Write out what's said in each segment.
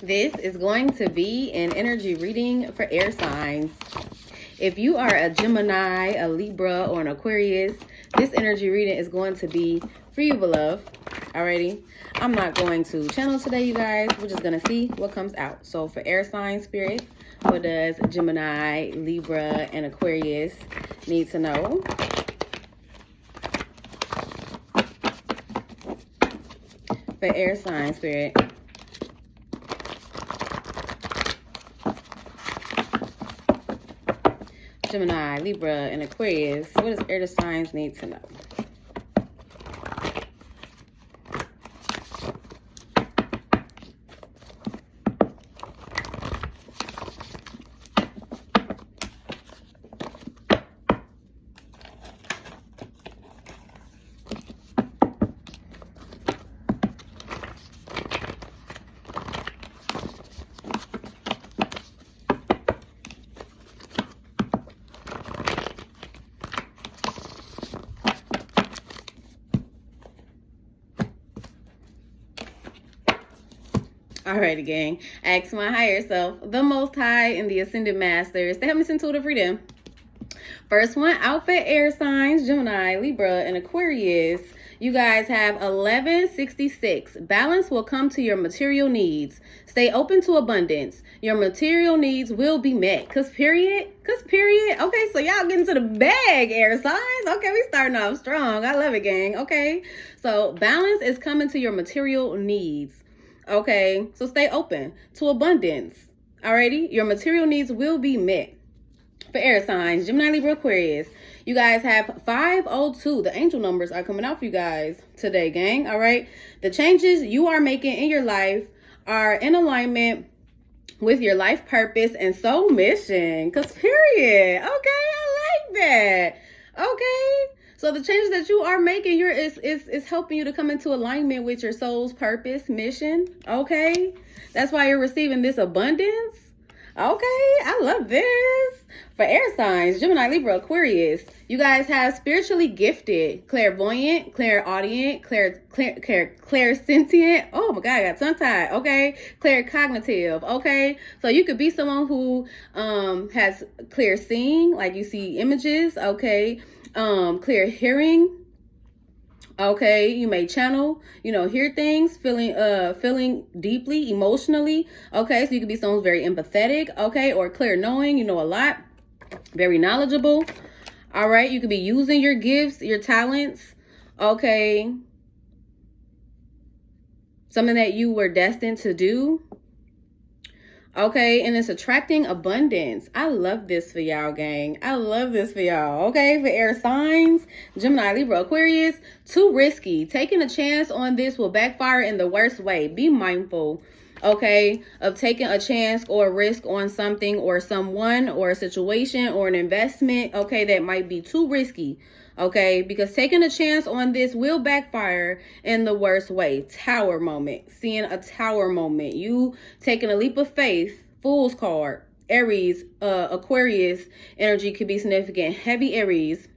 This is going to be an energy reading for air signs. If you are a Gemini, a Libra, or an Aquarius, this energy reading is going to be for you, beloved. Alrighty, I'm not going to channel today, you guys. We're just going to see what comes out. So for air sign spirit, what does Gemini, Libra, and Aquarius need to know? For air sign spirit. Gemini, Libra, and Aquarius. What does air signs need to know? Alrighty, gang. Ask my higher self, the Most High, and the Ascended Masters to help me intuitive freedom. First one, out for air signs, Gemini, Libra, and Aquarius. You guys have 1166. Balance will come to your material needs. Stay open to abundance. Your material needs will be met. Cause period. Okay, so y'all getting to the bag, air signs. Okay, we starting off strong. I love it, gang. Okay, so balance is coming to your material needs. Okay, so stay open to abundance. Alrighty, your material needs will be met. For air signs, Gemini, Libra, Aquarius, you guys have 502. The angel numbers are coming out for you guys today, gang. All right, the changes you are making in your life are in alignment with your life purpose and soul mission. Cause period. Okay, I like that. Okay. So the changes that you are making, is helping you to come into alignment with your soul's purpose, mission. Okay, that's why you're receiving this abundance. Okay, I love this. For air signs, Gemini, Libra, Aquarius, you guys have spiritually gifted, clairvoyant, clairaudient, clairsentient. Oh my God, I got tongue-tied. Okay, claircognitive. Okay, so you could be someone who has clear seeing, like you see images. Okay. Clear hearing. Okay, you may channel, hear things, feeling deeply, emotionally. Okay, so you could be someone who's very empathetic, okay, or clear knowing, you know a lot, very knowledgeable. All right, you could be using your gifts, your talents, okay, something that you were destined to do. Okay, and it's attracting abundance. I love this for y'all, gang. I love this for y'all. Okay, for air signs, Gemini, Libra, Aquarius, too risky. Taking a chance on this will backfire in the worst way. Be mindful, okay, of taking a chance or a risk on something or someone or a situation or an investment, okay, that might be too risky. Okay, because taking a chance on this will backfire in the worst way. Tower moment. Seeing a tower moment. You taking a leap of faith. Fool's card. Aries, Aquarius energy could be significant. Heavy Aries.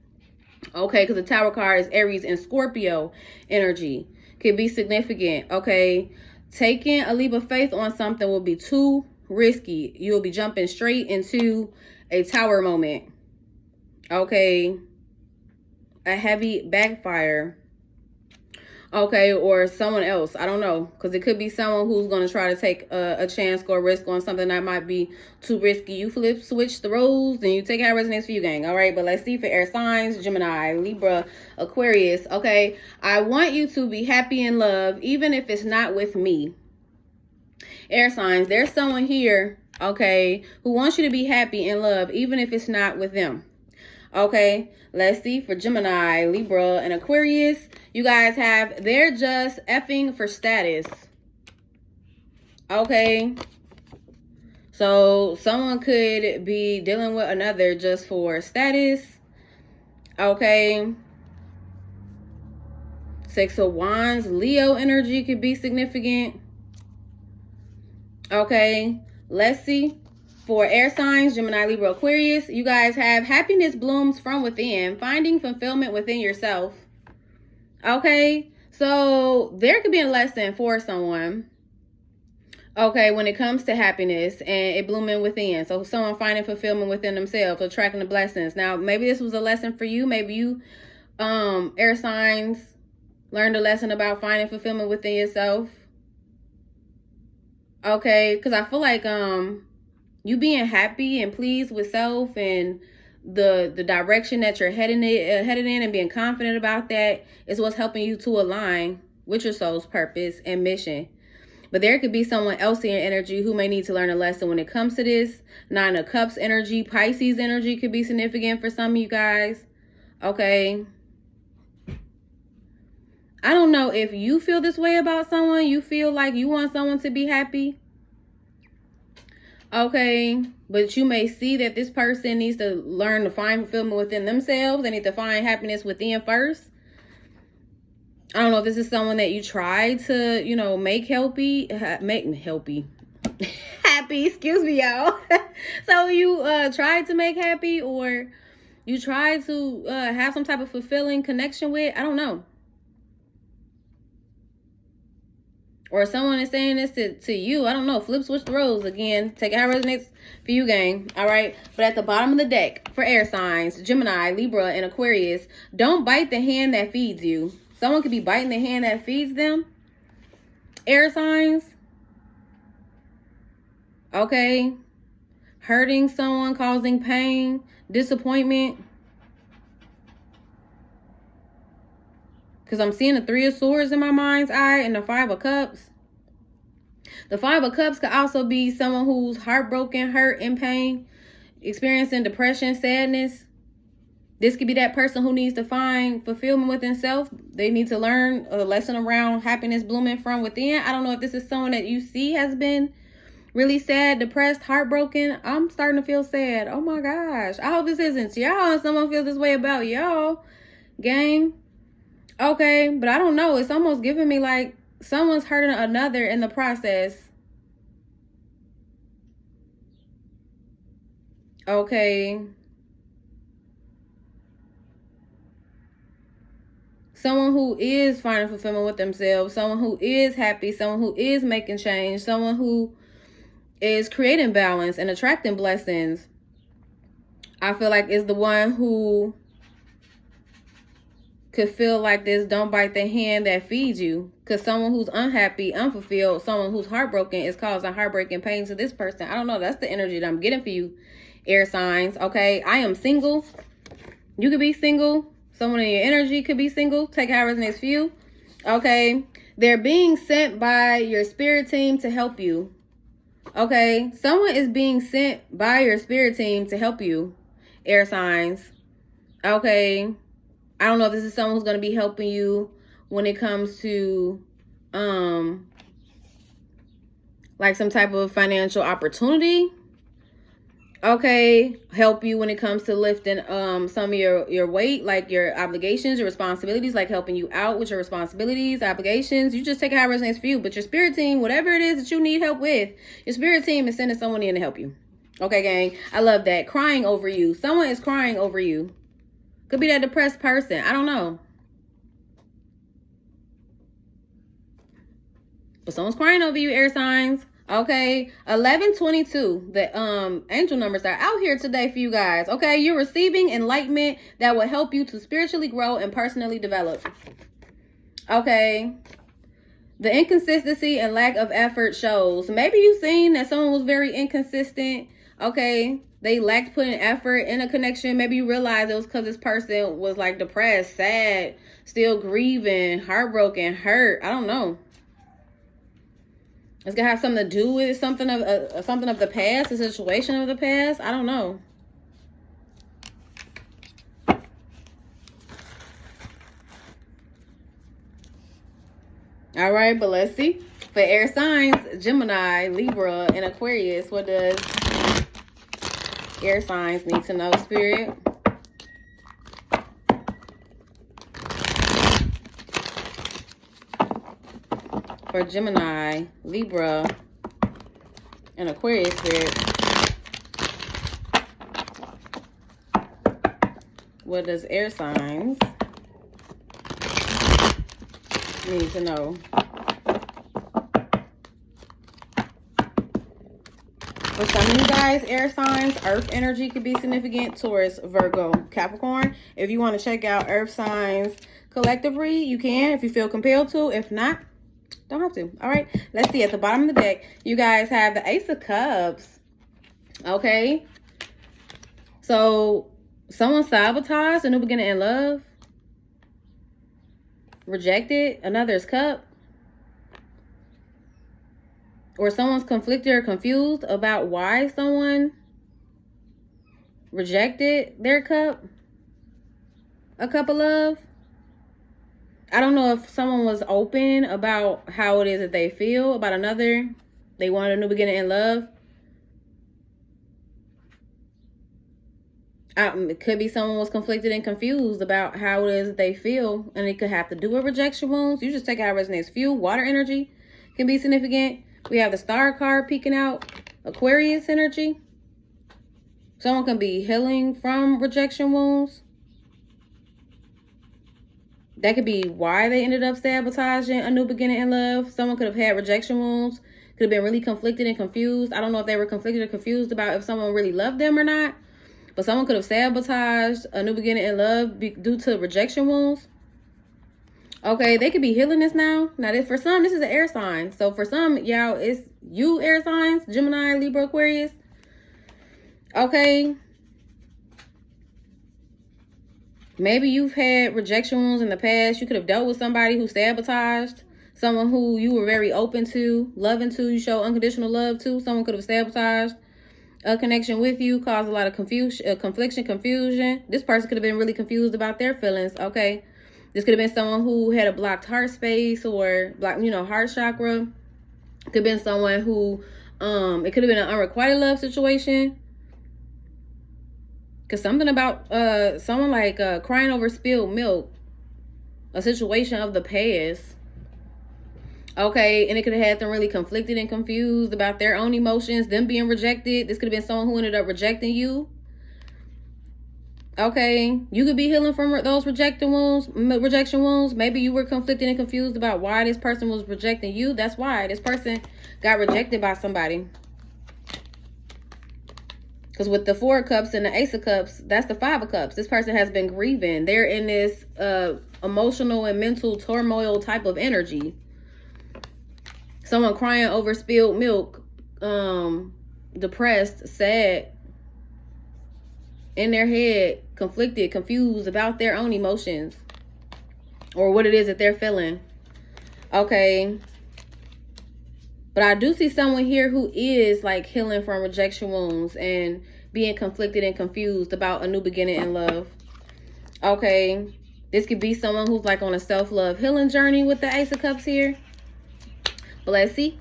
Okay, because the Tower card is Aries and Scorpio energy. Could be significant. Okay, taking a leap of faith on something will be too risky. You'll be jumping straight into a tower moment. Okay. A heavy backfire, okay, or someone else. I don't know, because it could be someone who's going to try to take a chance or a risk on something that might be too risky. You switch the roles, and you take how it resonates for you, gang. All right, but let's see for air signs, Gemini, Libra, Aquarius. Okay, I want you to be happy in love, even if it's not with me. Air signs, there's someone here, okay, who wants you to be happy in love, even if it's not with them. Okay, let's see for Gemini, Libra, and Aquarius. You guys have, they're just effing for status. Okay, so someone could be dealing with another just for status. Okay, Six of Wands, Leo energy could be significant. Okay, let's see. For air signs, Gemini, Libra, Aquarius, you guys have happiness blooms from within, finding fulfillment within yourself. Okay, so there could be a lesson for someone. Okay, when it comes to happiness and it blooming within. So someone finding fulfillment within themselves, attracting the blessings. Now, maybe this was a lesson for you. Maybe you, air signs, learned a lesson about finding fulfillment within yourself. Okay, because I feel like you being happy and pleased with self and the direction that you're headed in and being confident about that is what's helping you to align with your soul's purpose and mission. But there could be someone else in your energy who may need to learn a lesson when it comes to this. Nine of Cups energy, Pisces energy could be significant for some of you guys. Okay. I don't know if you feel this way about someone. You feel like you want someone to be happy. Okay. But you may see that this person needs to learn to find fulfillment within themselves. They need to find happiness within first. I don't know if this is someone that you try to, you know, make happy, excuse me, y'all. So you tried to make happy, or you tried to have some type of fulfilling connection with, I don't know. Or someone is saying this to you, I don't know. Flip, switch the roles again. Take it how it resonates for you, gang. All right. But at the bottom of the deck for air signs, Gemini, Libra, and Aquarius, don't bite the hand that feeds you. Someone could be biting the hand that feeds them. Air signs. Okay. Hurting someone, causing pain, disappointment. Because I'm seeing the Three of Swords in my mind's eye and the Five of Cups. The Five of Cups could also be someone who's heartbroken, hurt, in pain, experiencing depression, sadness. This could be that person who needs to find fulfillment within self. They need to learn a lesson around happiness blooming from within. I don't know if this is someone that you see has been really sad, depressed, heartbroken. I'm starting to feel sad. Oh my gosh. I hope this isn't y'all and someone feels this way about y'all, gang. Okay, but I don't know. It's almost giving me like someone's hurting another in the process. Okay. Someone who is finding fulfillment with themselves, someone who is happy, someone who is making change, someone who is creating balance and attracting blessings, I feel like is the one who could feel like this, don't bite the hand that feeds you. Because someone who's unhappy, unfulfilled, someone who's heartbroken is causing heartbreaking pain to this person. I don't know. That's the energy that I'm getting for you, air signs. Okay, I am single. You could be single. Someone in your energy could be single. Take how it resonates for you. Okay. They're being sent by your spirit team to help you. Okay. Someone is being sent by your spirit team to help you. Air signs. Okay. I don't know if this is someone who's going to be helping you when it comes to like some type of financial opportunity. Okay, help you when it comes to lifting some of your weight, like your obligations, your responsibilities, like helping you out with your responsibilities, obligations. You just take it how it resonates for you. But your spirit team, whatever it is that you need help with, your spirit team is sending someone in to help you. Okay, gang, I love that. Crying over you. Someone is crying over you. Could be that depressed person. I don't know. But someone's crying over you, air signs. Okay, 1122. The angel numbers are out here today for you guys. Okay, you're receiving enlightenment that will help you to spiritually grow and personally develop. Okay, the inconsistency and lack of effort shows. Maybe you've seen that someone was very inconsistent. Okay, they lacked putting effort in a connection. Maybe you realize it was because this person was like depressed, sad, still grieving, heartbroken, hurt. I don't know. It's gonna have something to do with something of the past, a situation of the past. I don't know. All right, but let's see. For air signs, Gemini, Libra, and Aquarius, what does air signs need to know, Spirit? For Gemini, Libra, and Aquarius, Spirit, what does air signs need to know? For some of you guys, air signs, earth energy could be significant. Taurus, Virgo, Capricorn. If you want to check out earth signs collectively, you can if you feel compelled to. If not, don't have to. All right, let's see. At the bottom of the deck, you guys have the Ace of Cups. Okay. So, someone sabotaged a new beginning in love. Rejected another's cup. Or someone's conflicted or confused about why someone rejected their cup. A cup of love. I don't know if someone was open about how it is that they feel about another. They wanted a new beginning in love. It could be someone was conflicted and confused about how it is that they feel. And it could have to do with rejection wounds. You just take out resonates fuel. Water energy can be significant. We have the Star card peeking out. Aquarius energy. Someone can be healing from rejection wounds. That could be why they ended up sabotaging a new beginning in love. Someone could have had rejection wounds. Could have been really conflicted and confused. I don't know if they were conflicted or confused about if someone really loved them or not. But someone could have sabotaged a new beginning in love due to rejection wounds. Okay, they could be healing this now. Now, for some, this is an air sign. So for some, y'all, it's you air signs. Gemini, Libra, Aquarius. Okay. Maybe you've had rejection wounds in the past. You could have dealt with somebody who sabotaged. Someone who you were very open to, loving to, you show unconditional love to. Someone could have sabotaged a connection with you, caused a lot of confusion, confusion. This person could have been really confused about their feelings. Okay. This could have been someone who had a blocked heart space or blocked, heart chakra. Could have been someone who, it could have been an unrequited love situation. Because something about someone like crying over spilled milk, a situation of the past. Okay, and it could have had them really conflicted and confused about their own emotions, them being rejected. This could have been someone who ended up rejecting you. Okay, you could be healing from those rejection wounds. Maybe you were conflicted and confused about why this person was rejecting you. That's why this person got rejected by somebody. Because with the Four of Cups and the Ace of Cups, that's the Five of Cups. This person has been grieving. They're in this emotional and mental turmoil type of energy. Someone crying over spilled milk, depressed, sad, in their head, conflicted, confused about their own emotions or what it is that they're feeling. Okay. But I do see someone here who is like healing from rejection wounds and being conflicted and confused about a new beginning in love. Okay. This could be someone who's like on a self-love healing journey with the Ace of Cups here. But let's see.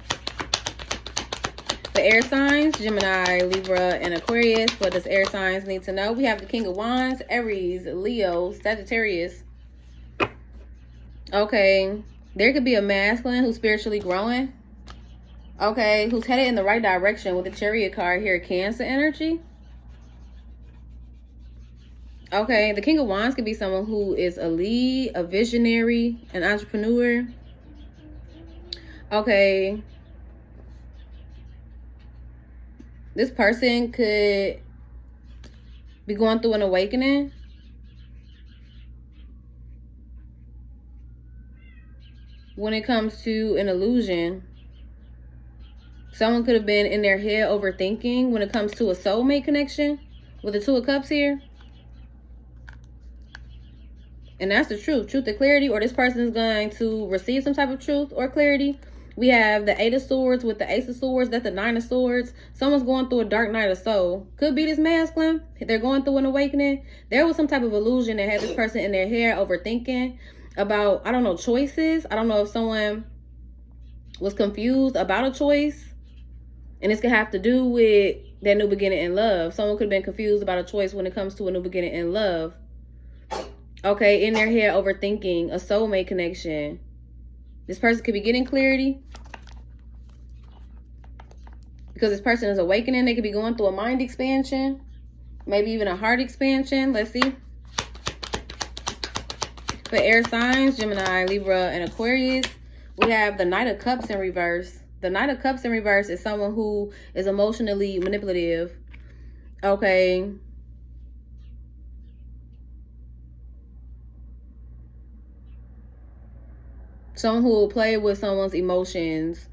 The air signs, Gemini, Libra, and Aquarius. What does air signs need to know? We have the King of Wands, Aries, Leo, Sagittarius. Okay. There could be a masculine who's spiritually growing. Okay. Who's headed in the right direction with the Chariot card here. Cancer energy. Okay. The King of Wands could be someone who is a lead, a visionary, an entrepreneur. Okay. This person could be going through an awakening. When it comes to an illusion. Someone could have been in their head overthinking when it comes to a soulmate connection with the Two of Cups here. And that's the truth. Truth and clarity. Or this person is going to receive some type of truth or clarity. We have the Eight of Swords with the Ace of Swords. That's the Nine of Swords. Someone's going through a dark night of soul. Could be this masculine. They're going through an awakening. There was some type of illusion that had this person in their head overthinking about, I don't know, choices. I don't know if someone was confused about a choice. And this could have to do with that new beginning in love. Someone could have been confused about a choice when it comes to a new beginning in love. Okay, in their head overthinking a soulmate connection. This person could be getting clarity. Because this person is awakening. They could be going through a mind expansion. Maybe even a heart expansion. Let's see. For air signs, Gemini, Libra, and Aquarius, we have the Knight of Cups in reverse. The Knight of Cups in reverse is someone who is emotionally manipulative. Okay. Someone who will play with someone's emotions.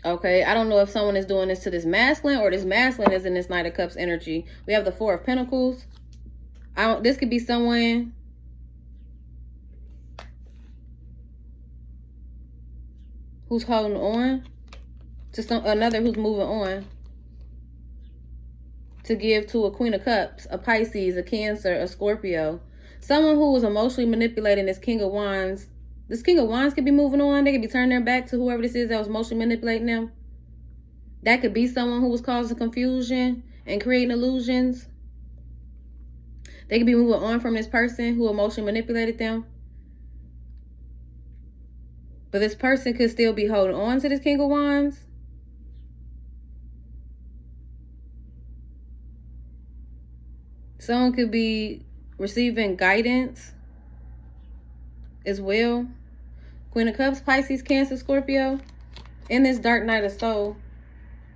Okay, I don't know if someone is doing this to this masculine or this masculine is in this Knight of Cups energy. We have the Four of Pentacles. This could be someone who's holding on to another who's moving on to give to a Queen of Cups, a Pisces, a Cancer, a Scorpio. Someone who was emotionally manipulating this King of Wands. This King of Wands could be moving on. They could be turning their back to whoever this is that was emotionally manipulating them. That could be someone who was causing confusion and creating illusions. They could be moving on from this person who emotionally manipulated them. But this person could still be holding on to this King of Wands. Someone could be receiving guidance as well. Queen of Cups, Pisces, Cancer, Scorpio. In this dark night of soul.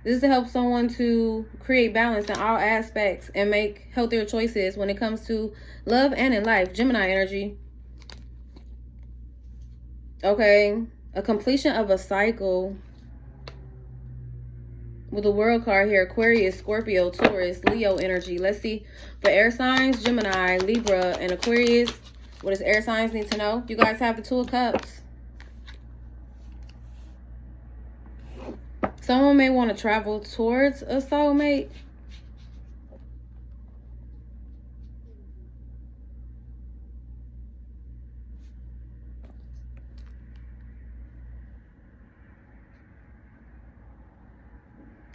This is to help someone to create balance in all aspects and make healthier choices when it comes to love and in life. Gemini energy. Okay. A completion of a cycle. With the World card here. Aquarius, Scorpio, Taurus, Leo energy. Let's see. For air signs, Gemini, Libra, and Aquarius. What does air signs need to know? You guys have the Two of Cups. Someone may want to travel towards a soulmate.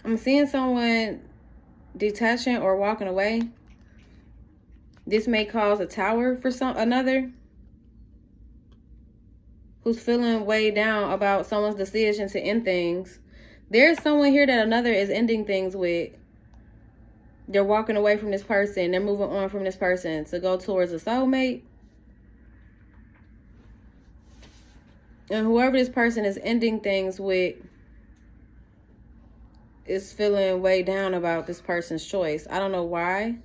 I'm seeing someone detaching or walking away. This may cause a tower for another who's feeling weighed down about someone's decision to end things. There's someone here that another is ending things with. They're walking away from this person. They're moving on from this person to go towards a soulmate. And whoever this person is ending things with is feeling weighed down about this person's choice. I don't know why.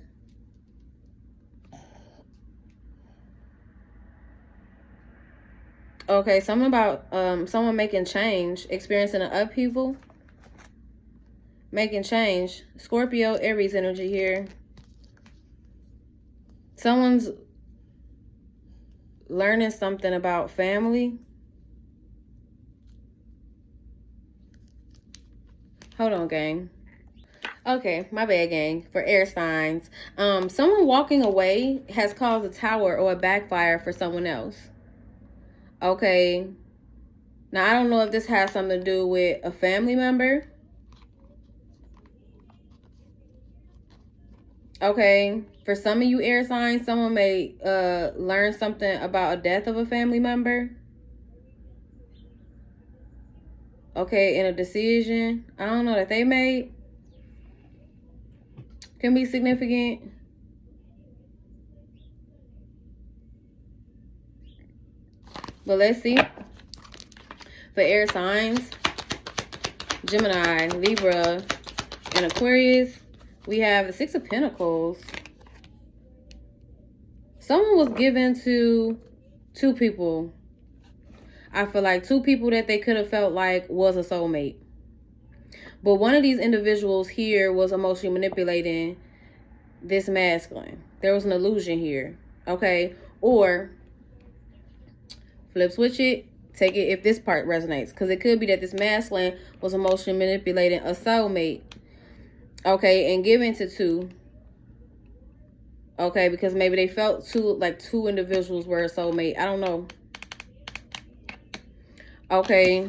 Okay, something about someone making change, experiencing an upheaval. Making change. Scorpio, Aries energy here. Someone's learning something about family. Hold on, gang. Okay, my bad, gang. For air signs. Someone walking away has caused a tower or a backfire for someone else. Okay. Now, I don't know if this has something to do with a family member. Okay, for some of you air signs, someone may learn something about a death of a family member. Okay, in a decision, I don't know, that they made. Can be significant. But let's see. For air signs, Gemini, Libra, and Aquarius. We have the Six of Pentacles. Someone was given to two people. I feel like two people that they could have felt like was a soulmate. But one of these individuals here was emotionally manipulating this masculine. There was an illusion here. Okay? Or flip switch it. Take it if this part resonates. Because it could be that this masculine was emotionally manipulating a soulmate. Okay, and giving to two. Okay, because maybe they felt two individuals were a soulmate. I don't know. Okay,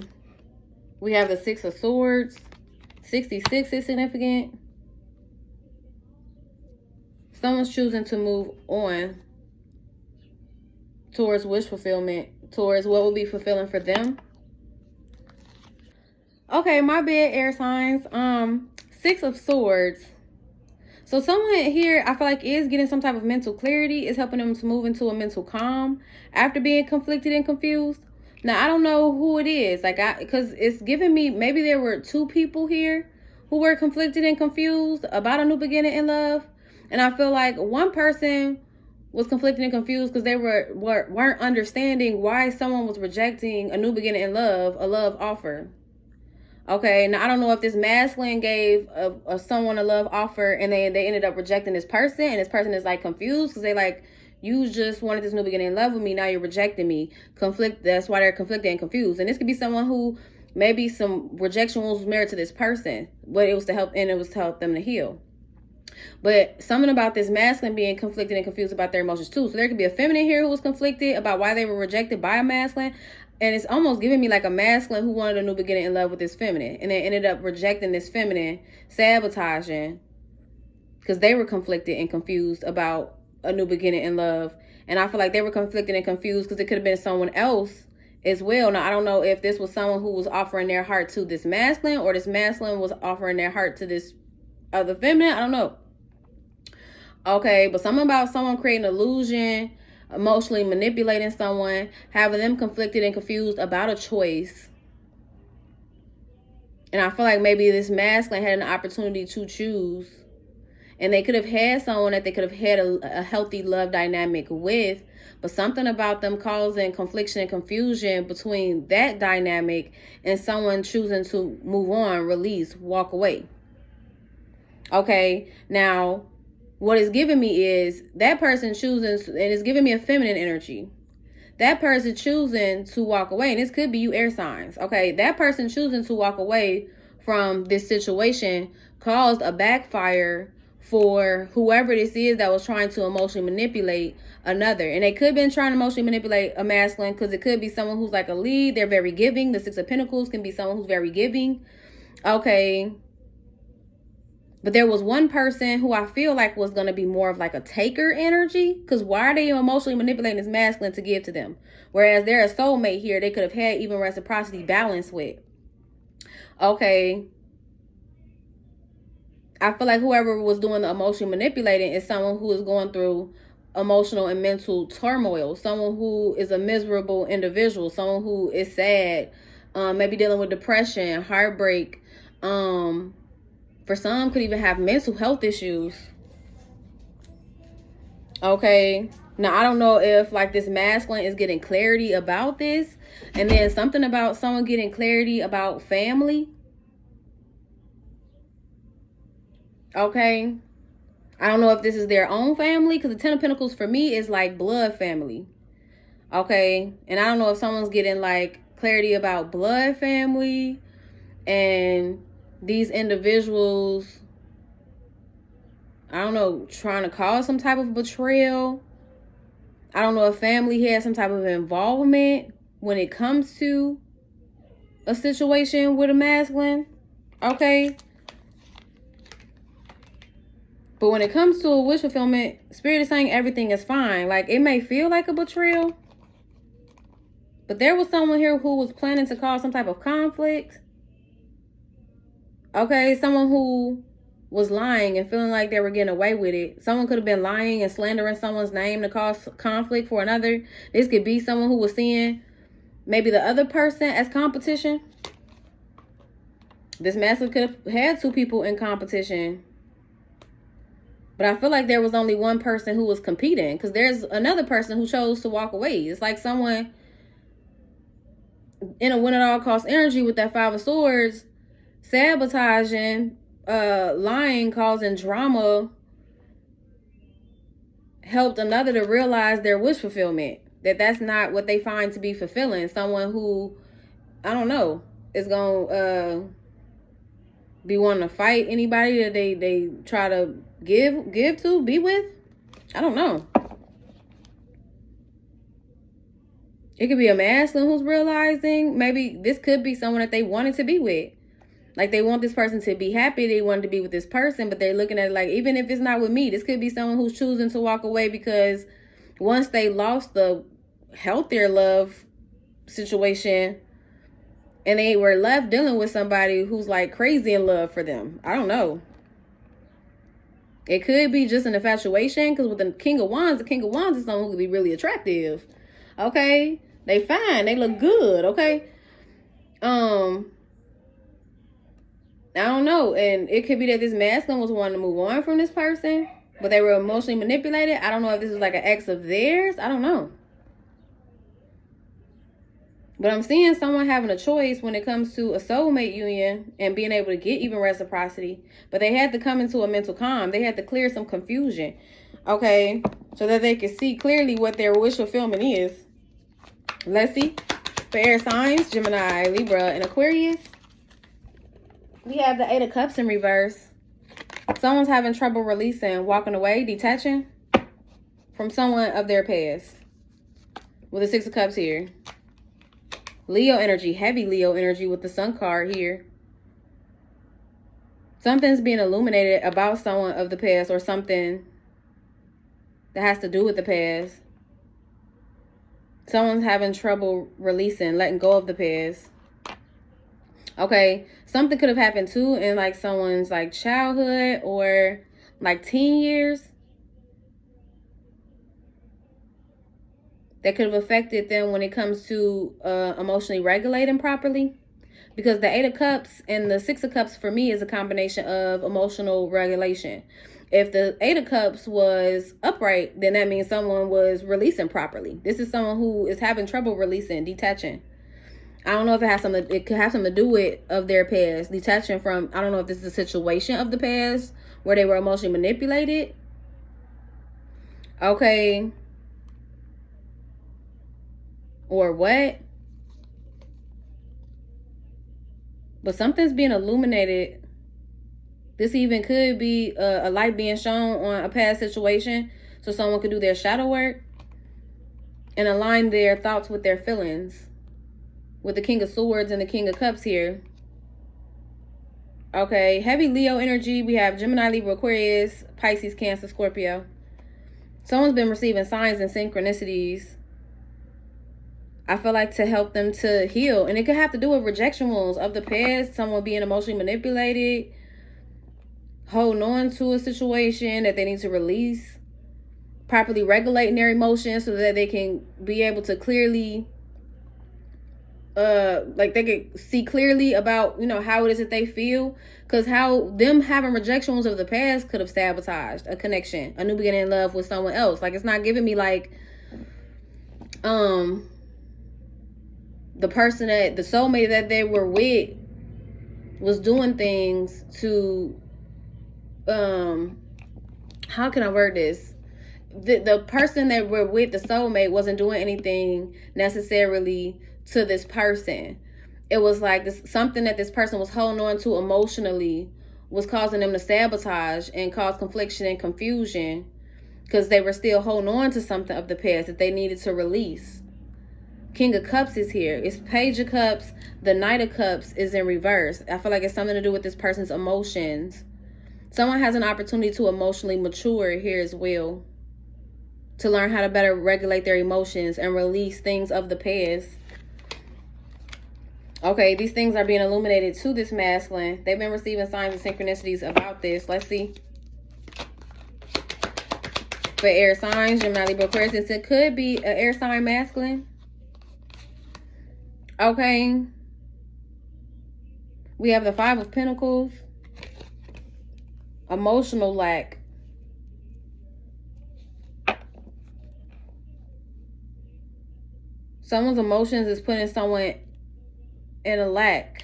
we have the Six of Swords. 66 is significant. Someone's choosing to move on towards wish fulfillment, towards what will be fulfilling for them. Okay, my bad, air signs. Six of Swords. So someone here, I feel like, is getting some type of mental clarity, is helping them to move into a mental calm after being conflicted and confused. Now, I don't know who it is, like, because it's giving me, maybe there were two people here who were conflicted and confused about a new beginning in love. And I feel like one person was conflicted and confused because they weren't understanding why someone was rejecting a new beginning in love, a love offer. Okay, now I don't know if this masculine gave someone a love offer and they ended up rejecting this person, and this person is like confused because they like, you just wanted this new beginning in love with me, now you're rejecting me. That's why they're conflicted and confused. And this could be someone who maybe some rejection was married to this person, but it was to help them to heal. But something about this masculine being conflicted and confused about their emotions too. So there could be a feminine here who was conflicted about why they were rejected by a masculine. And it's almost giving me like a masculine who wanted a new beginning in love with this feminine. And they ended up rejecting this feminine, sabotaging, because they were conflicted and confused about a new beginning in love. And I feel like they were conflicted and confused because it could have been someone else as well. Now, I don't know if this was someone who was offering their heart to this masculine, or this masculine was offering their heart to this other feminine. I don't know. Okay, but something about someone creating illusion, emotionally manipulating someone, having them conflicted and confused about a choice. And I feel like maybe this masculine had an opportunity to choose, and they could have had someone that they could have had a healthy love dynamic with, but something about them causing confliction and confusion between that dynamic and someone choosing to move on, release, walk away. Okay, now what it's giving me is that person choosing, and it's giving me a feminine energy. That person choosing to walk away, and this could be you air signs. Okay, that person choosing to walk away from this situation caused a backfire for whoever this is that was trying to emotionally manipulate another. And they could have been trying to emotionally manipulate a masculine, because it could be someone who's like a lead. They're very giving. The Six of Pentacles can be someone who's very giving. Okay. But there was one person who I feel like was going to be more of like a taker energy. Because why are they emotionally manipulating this masculine to give to them? Whereas they're a soulmate here, they could have had even reciprocity balance with. Okay. I feel like whoever was doing the emotional manipulating is someone who is going through emotional and mental turmoil. Someone who is a miserable individual. Someone who is sad. Maybe dealing with depression, heartbreak. For some, could even have mental health issues. Okay. Now, I don't know if like this masculine is getting clarity about this. And then something about someone getting clarity about family. Okay. I don't know if this is their own family, because the Ten of Pentacles for me is like blood family. Okay. And I don't know if someone's getting like clarity about blood family, and these individuals, I don't know, trying to cause some type of betrayal. I don't know if family has some type of involvement when it comes to a situation with a masculine. Okay. But when it comes to a wish fulfillment, Spirit is saying everything is fine. Like, it may feel like a betrayal, but there was someone here who was planning to cause some type of conflict. Okay, someone who was lying and feeling like they were getting away with it. Someone could have been lying and slandering someone's name to cause conflict for another. This could be someone who was seeing maybe the other person as competition. This masculine could have had two people in competition. But I feel like there was only one person who was competing, because there's another person who chose to walk away. It's like someone in a win-at-all-cost energy with that Five of Swords, sabotaging, lying, causing drama, helped another to realize their wish fulfillment. That's not what they find to be fulfilling. Someone who, I don't know, is going to be wanting to fight anybody that they try to give to, be with. I don't know. It could be a masculine who's realizing maybe this could be someone that they wanted to be with. Like, they want this person to be happy. They wanted to be with this person, but they're looking at it like, even if it's not with me, this could be someone who's choosing to walk away because once they lost the healthier love situation and they were left dealing with somebody who's like crazy in love for them. I don't know. It could be just an infatuation, because with the King of Wands is someone who could be really attractive. Okay? They fine. They look good. Okay? I don't know. And it could be that this masculine was wanting to move on from this person, but they were emotionally manipulated. I don't know if this is like an ex of theirs. I don't know. But I'm seeing someone having a choice when it comes to a soulmate union and being able to get even reciprocity. But they had to come into a mental calm. They had to clear some confusion. Okay? So that they can see clearly what their wish fulfillment is. Let's see. For air signs, Gemini, Libra, and Aquarius. We have the 8 of Cups in reverse. Someone's having trouble releasing, walking away, detaching from someone of their past. With the 6 of Cups here. Leo energy, heavy Leo energy with the Sun card here. Something's being illuminated about someone of the past, or something that has to do with the past. Someone's having trouble releasing, letting go of the past. Okay, something could have happened too in like someone's like childhood or like teen years. That could have affected them when it comes to emotionally regulating properly. Because the 8 of Cups and the 6 of Cups for me is a combination of emotional regulation. If the 8 of Cups was upright, then that means someone was releasing properly. This is someone who is having trouble releasing, detaching. I don't know if it could have something to do with of their past. Detaching from, I don't know if this is a situation of the past where they were emotionally manipulated. Okay. Or what? But something's being illuminated. This even could be a light being shown on a past situation, so someone could do their shadow work and align their thoughts with their feelings. With the King of Swords and the King of Cups here. Okay, heavy Leo energy. We have Gemini, Libra, Aquarius, Pisces, Cancer, Scorpio. Someone's been receiving signs and synchronicities, I feel like, to help them to heal. And it could have to do with rejection wounds of the past. Someone being emotionally manipulated. Holding on to a situation that they need to release. Properly regulating their emotions so that they can be able to clearly, like they could see clearly about, how it is that they feel. Because how them having rejection wounds of the past could have sabotaged a connection. A new beginning in love with someone else. Like, it's not giving me like, the person that, the soulmate that they were with was doing things to, how can I word this? The person that we're with, the soulmate, wasn't doing anything necessarily to this person. It was like something that this person was holding on to emotionally was causing them to sabotage and cause confliction and confusion, because they were still holding on to something of the past that they needed to release. King of Cups is here. It's Page of Cups. The Knight of Cups is in reverse. I feel like it's something to do with this person's emotions. Someone has an opportunity to emotionally mature here as well. To learn how to better regulate their emotions and release things of the past. Okay, these things are being illuminated to this masculine. They've been receiving signs and synchronicities about this. Let's see. For air signs, Gemini, Libra, Aquarius, it could be an air sign masculine. Okay. We have the 5 of Pentacles. Emotional lack. Someone's emotions is putting someone in a lack.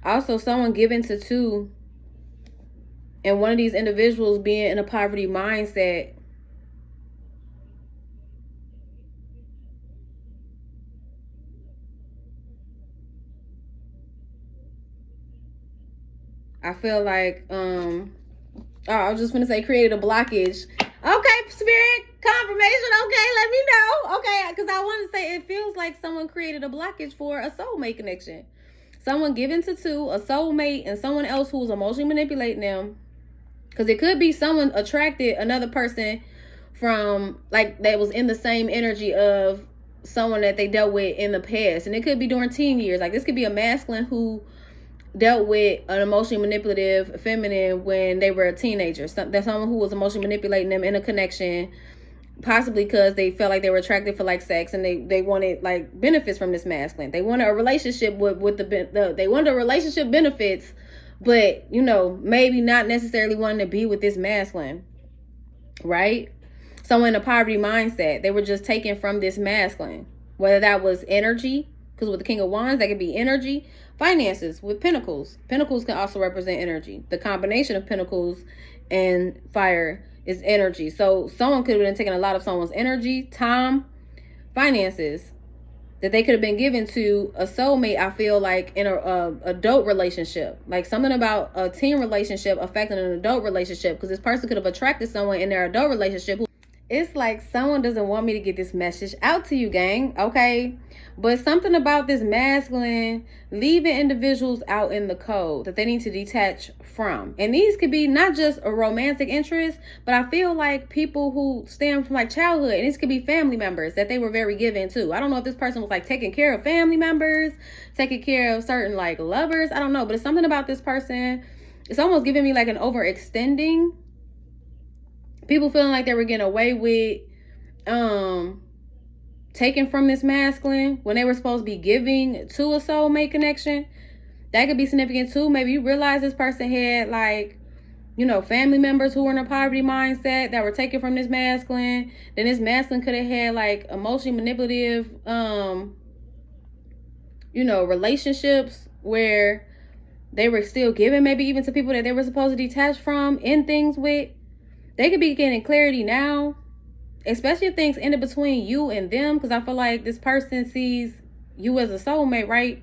Also, someone giving to 2. And one of these individuals being in a poverty mindset. I feel like, I was just going to say created a blockage. Okay, Spirit, confirmation. Okay, let me know. Okay, because I want to say it feels like someone created a blockage for a soulmate connection. Someone given to 2, a soulmate, and someone else who's emotionally manipulating them. Because it could be someone attracted another person from, like, that was in the same energy of someone that they dealt with in the past. And it could be during teen years. Like, this could be a masculine who dealt with an emotionally manipulative feminine when they were a teenager. That's someone who was emotionally manipulating them in a connection, possibly because they felt like they were attracted for like sex, and they wanted like benefits from this masculine. They wanted a relationship with they wanted a relationship benefits, but you know, maybe not necessarily wanting to be with this masculine, right? Someone in a poverty mindset, they were just taken from this masculine, whether that was energy, because with the King of Wands, that could be energy. Finances with Pentacles. Pentacles can also represent energy. The combination of Pentacles and fire is energy. So someone could have been taking a lot of someone's energy, time, finances that they could have been given to a soulmate. I feel like in a adult relationship, like something about a teen relationship affecting an adult relationship, because this person could have attracted someone in their adult relationship. It's like someone doesn't want me to get this message out to you, gang, okay? But something about this masculine leaving individuals out in the cold that they need to detach from. And these could be not just a romantic interest, but I feel like people who stem from like childhood. And these could be family members that they were very given to. I don't know if this person was like taking care of family members, taking care of certain like lovers. I don't know, but it's something about this person. It's almost giving me like an overextending. People feeling like they were getting away with taken from this masculine when they were supposed to be giving to a soulmate connection. That could be significant too. Maybe you realize this person had like, you know, family members who were in a poverty mindset that were taken from this masculine. Then this masculine could have had like emotionally manipulative, you know, relationships where they were still giving maybe even to people that they were supposed to detach from, in things with. They could be getting clarity now, especially if things ended between you and them, because I feel like this person sees you as a soulmate, right?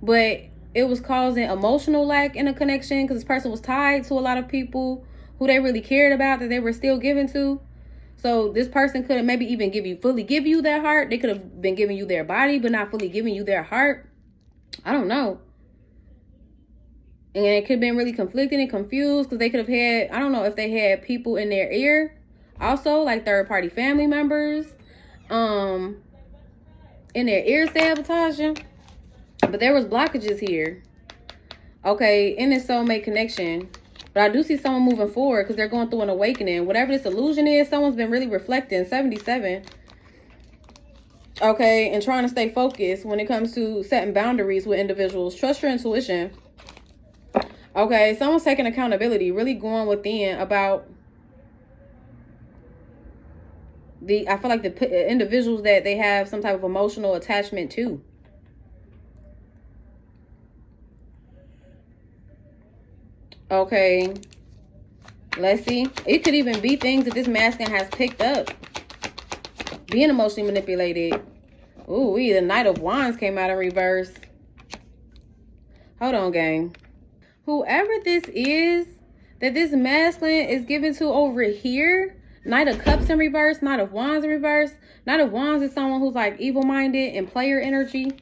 But it was causing emotional lack in a connection because this person was tied to a lot of people who they really cared about that they were still giving to. So this person could have maybe even fully give you their heart. They could have been giving you their body, but not fully giving you their heart. I don't know. And it could have been really conflicted and confused because they could have had, I don't know if they had people in their ear also, like third-party family members in their ear sabotaging. But there was blockages here. Okay, in this soulmate connection. But I do see someone moving forward because they're going through an awakening. Whatever this illusion is, someone's been really reflecting. 77. Okay, and trying to stay focused when it comes to setting boundaries with individuals. Trust your intuition. Okay, someone's taking accountability, really going within about I feel like the individuals that they have some type of emotional attachment to. Okay, let's see. It could even be things that this masculine has picked up. Being emotionally manipulated. Ooh, the Knight of Wands came out in reverse. Hold on, gang. Whoever this is that this masculine is given to over here, Knight of Cups in reverse, Knight of Wands in reverse. Knight of Wands is someone who's like evil-minded and player energy,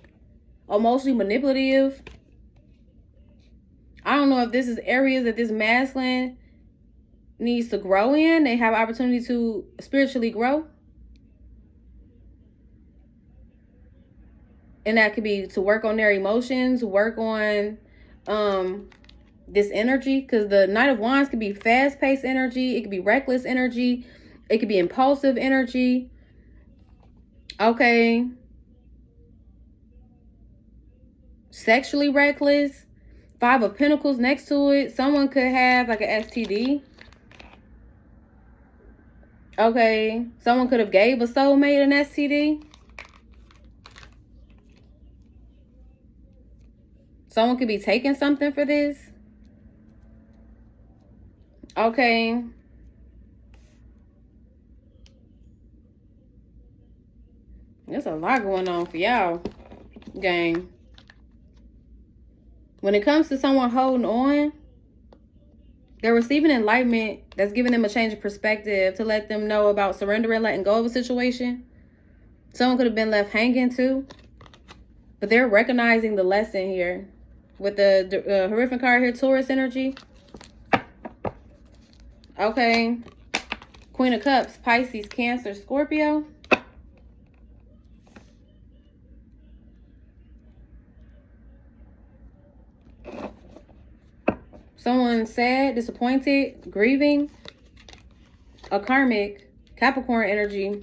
emotionally manipulative. I don't know if this is areas that this masculine needs to grow in. They have opportunity to spiritually grow. And that could be to work on their emotions, work on this energy, because the Knight of Wands could be fast-paced energy. It could be reckless energy. It could be impulsive energy. Okay. Sexually reckless. 5 of Pentacles next to it. Someone could have like an STD. Okay. Someone could have gave a soulmate an STD. Someone could be taking something for this. Okay. There's a lot going on for y'all, gang. When it comes to someone holding on, they're receiving enlightenment that's giving them a change of perspective to let them know about surrendering, letting go of a situation. Someone could have been left hanging too. But they're recognizing the lesson here. With the horrific card here, Taurus energy. Okay. Queen of Cups, Pisces, Cancer, Scorpio. Someone sad, disappointed, grieving. A karmic, Capricorn energy.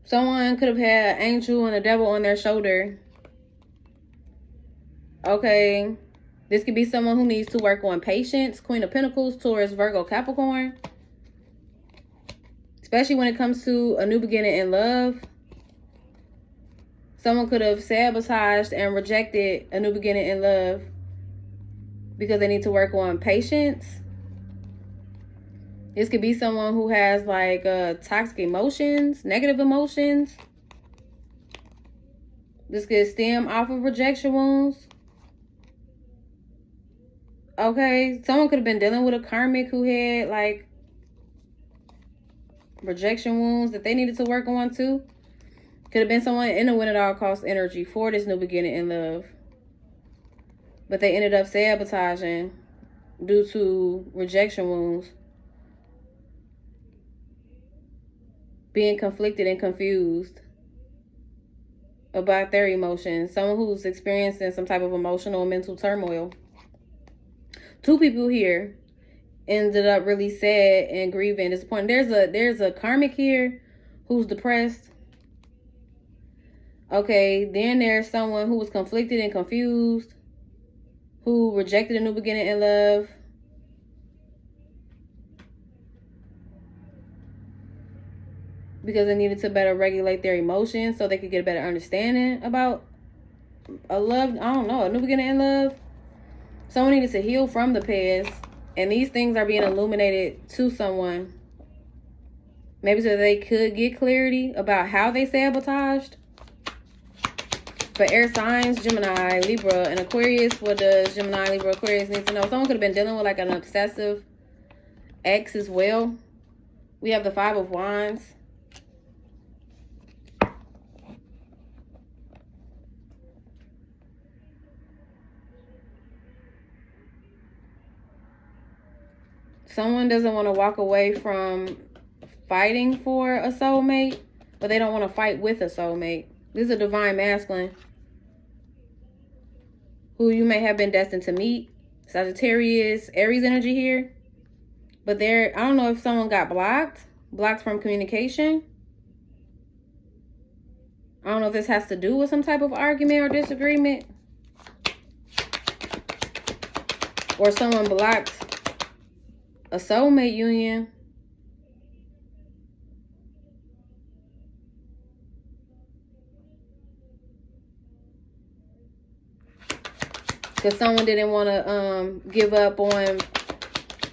Someone could have had an angel and a devil on their shoulder. Okay. This could be someone who needs to work on patience. Queen of Pentacles, Taurus, Virgo, Capricorn. Especially when it comes to a new beginning in love. Someone could have sabotaged and rejected a new beginning in love because they need to work on patience. This could be someone who has like toxic emotions, negative emotions. This could stem off of rejection wounds. Okay, someone could have been dealing with a karmic who had like rejection wounds that they needed to work on too. Could have been someone in a win at all costs energy for this new beginning in love. But they ended up sabotaging due to rejection wounds. Being conflicted and confused about their emotions. Someone who's experiencing some type of emotional and mental turmoil. Two people here ended up really sad and grieving, disappointed. There's a karmic here who's depressed. Okay, then there's someone who was conflicted and confused, who rejected a new beginning in love. Because they needed to better regulate their emotions so they could get a better understanding about a love, I don't know, a new beginning in love. Someone needed to heal from the past. And these things are being illuminated to someone. Maybe so they could get clarity about how they sabotaged. For air signs, Gemini, Libra, and Aquarius, what does Gemini, Libra, Aquarius need to know? Someone could have been dealing with like an obsessive ex as well. We have the Five of Wands. Someone doesn't want to walk away from fighting for a soulmate, but they don't want to fight with a soulmate. This is a divine masculine who you may have been destined to meet. Sagittarius, Aries energy here. But I don't know if someone got blocked from communication. I don't know if this has to do with some type of argument or disagreement. Or someone blocked a soulmate union. Because someone didn't want to give up on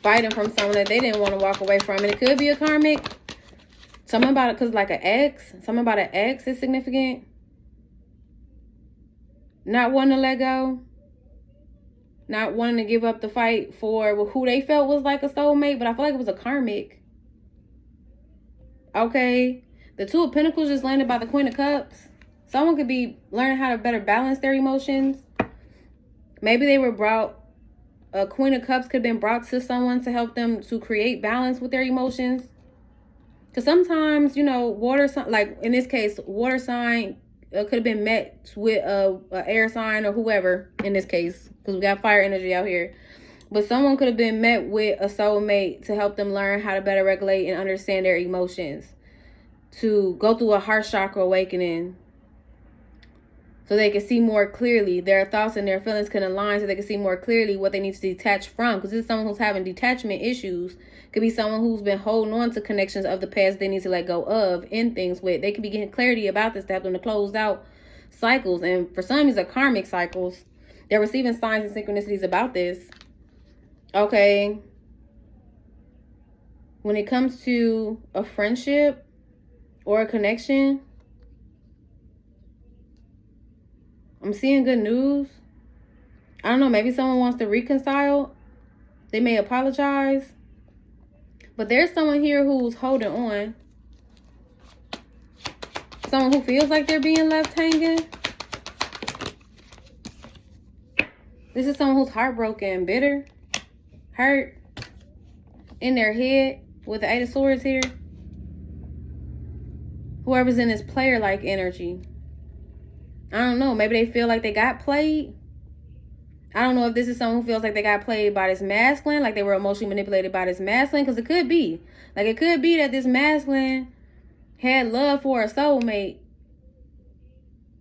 fighting from someone that they didn't want to walk away from. And it could be a karmic. Something about it, because like an ex. Something about an ex is significant. Not wanting to let go. Not wanting to give up the fight for who they felt was like a soulmate. But I feel like it was a karmic. Okay. The Two of Pentacles just landed by the Queen of Cups. Someone could be learning how to better balance their emotions. Maybe they were brought, a Queen of Cups could have been brought to someone to help them to create balance with their emotions. Because sometimes, you know, like in this case, water sign could have been met with a air sign or whoever in this case. Because we got fire energy out here. But someone could have been met with a soulmate to help them learn how to better regulate and understand their emotions. To go through a heart chakra awakening. So they can see more clearly. Their thoughts and their feelings can align so they can see more clearly what they need to detach from. Because this is someone who's having detachment issues. Could be someone who's been holding on to connections of the past they need to let go of, end things with. They could be getting clarity about this to help them to close out cycles. And for some, these are karmic cycles. They're receiving signs and synchronicities about this. Okay. When it comes to a friendship or a connection, I'm seeing good news. I don't know. Maybe someone wants to reconcile. They may apologize. But there's someone here who's holding on. Someone who feels like they're being left hanging. This is someone who's heartbroken, bitter, hurt, in their head with the Eight of Swords here. Whoever's in this player-like energy. I don't know. Maybe they feel like they got played. I don't know if this is someone who feels like they got played by this masculine, like they were emotionally manipulated by this masculine, because it could be. Like, it could be that this masculine had love for a soulmate,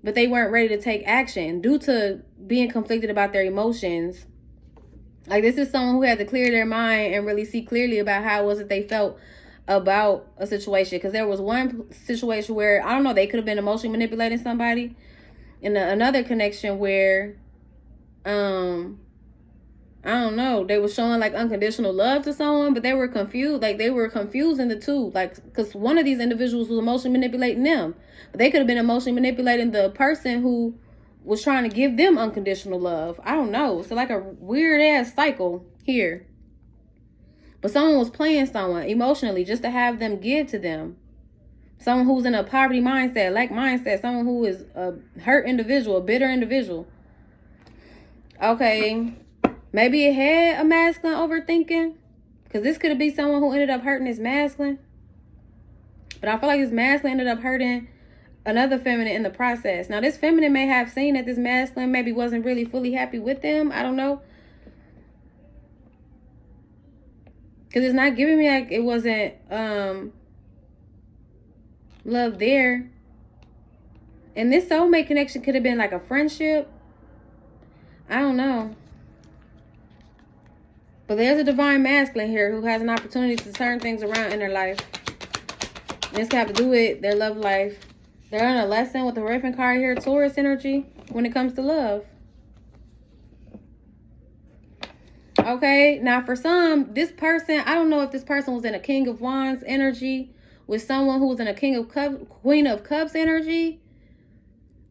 but they weren't ready to take action due to being conflicted about their emotions. Like, this is someone who had to clear their mind and really see clearly about how it was that they felt about a situation. Because there was one situation where, I don't know, they could have been emotionally manipulating somebody. And another connection where, I don't know, they were showing like unconditional love to someone, but they were confused. Like, they were confusing the two. Like, because one of these individuals was emotionally manipulating them, but they could have been emotionally manipulating the person who was trying to give them unconditional love. I don't know. So like a weird ass cycle here. But someone was playing someone emotionally just to have them give to them. Someone who's in a poverty mindset, lack mindset, someone who is a hurt individual, a bitter individual. Okay, maybe it had a masculine overthinking, because this could be someone who ended up hurting his masculine. But I feel like his masculine ended up hurting another feminine in the process. Now, this feminine may have seen that this masculine maybe wasn't really fully happy with them. I don't know. Because it's not giving me like it wasn't love there. And this soulmate connection could have been like a friendship. I don't know. But there's a divine masculine here who has an opportunity to turn things around in their life. And this could have to do with their love life. They're on a lesson with the Raven card here, Taurus energy, when it comes to love. Okay, now for some, this person, I don't know if this person was in a King of Wands energy with someone who was in a Queen of Cups energy.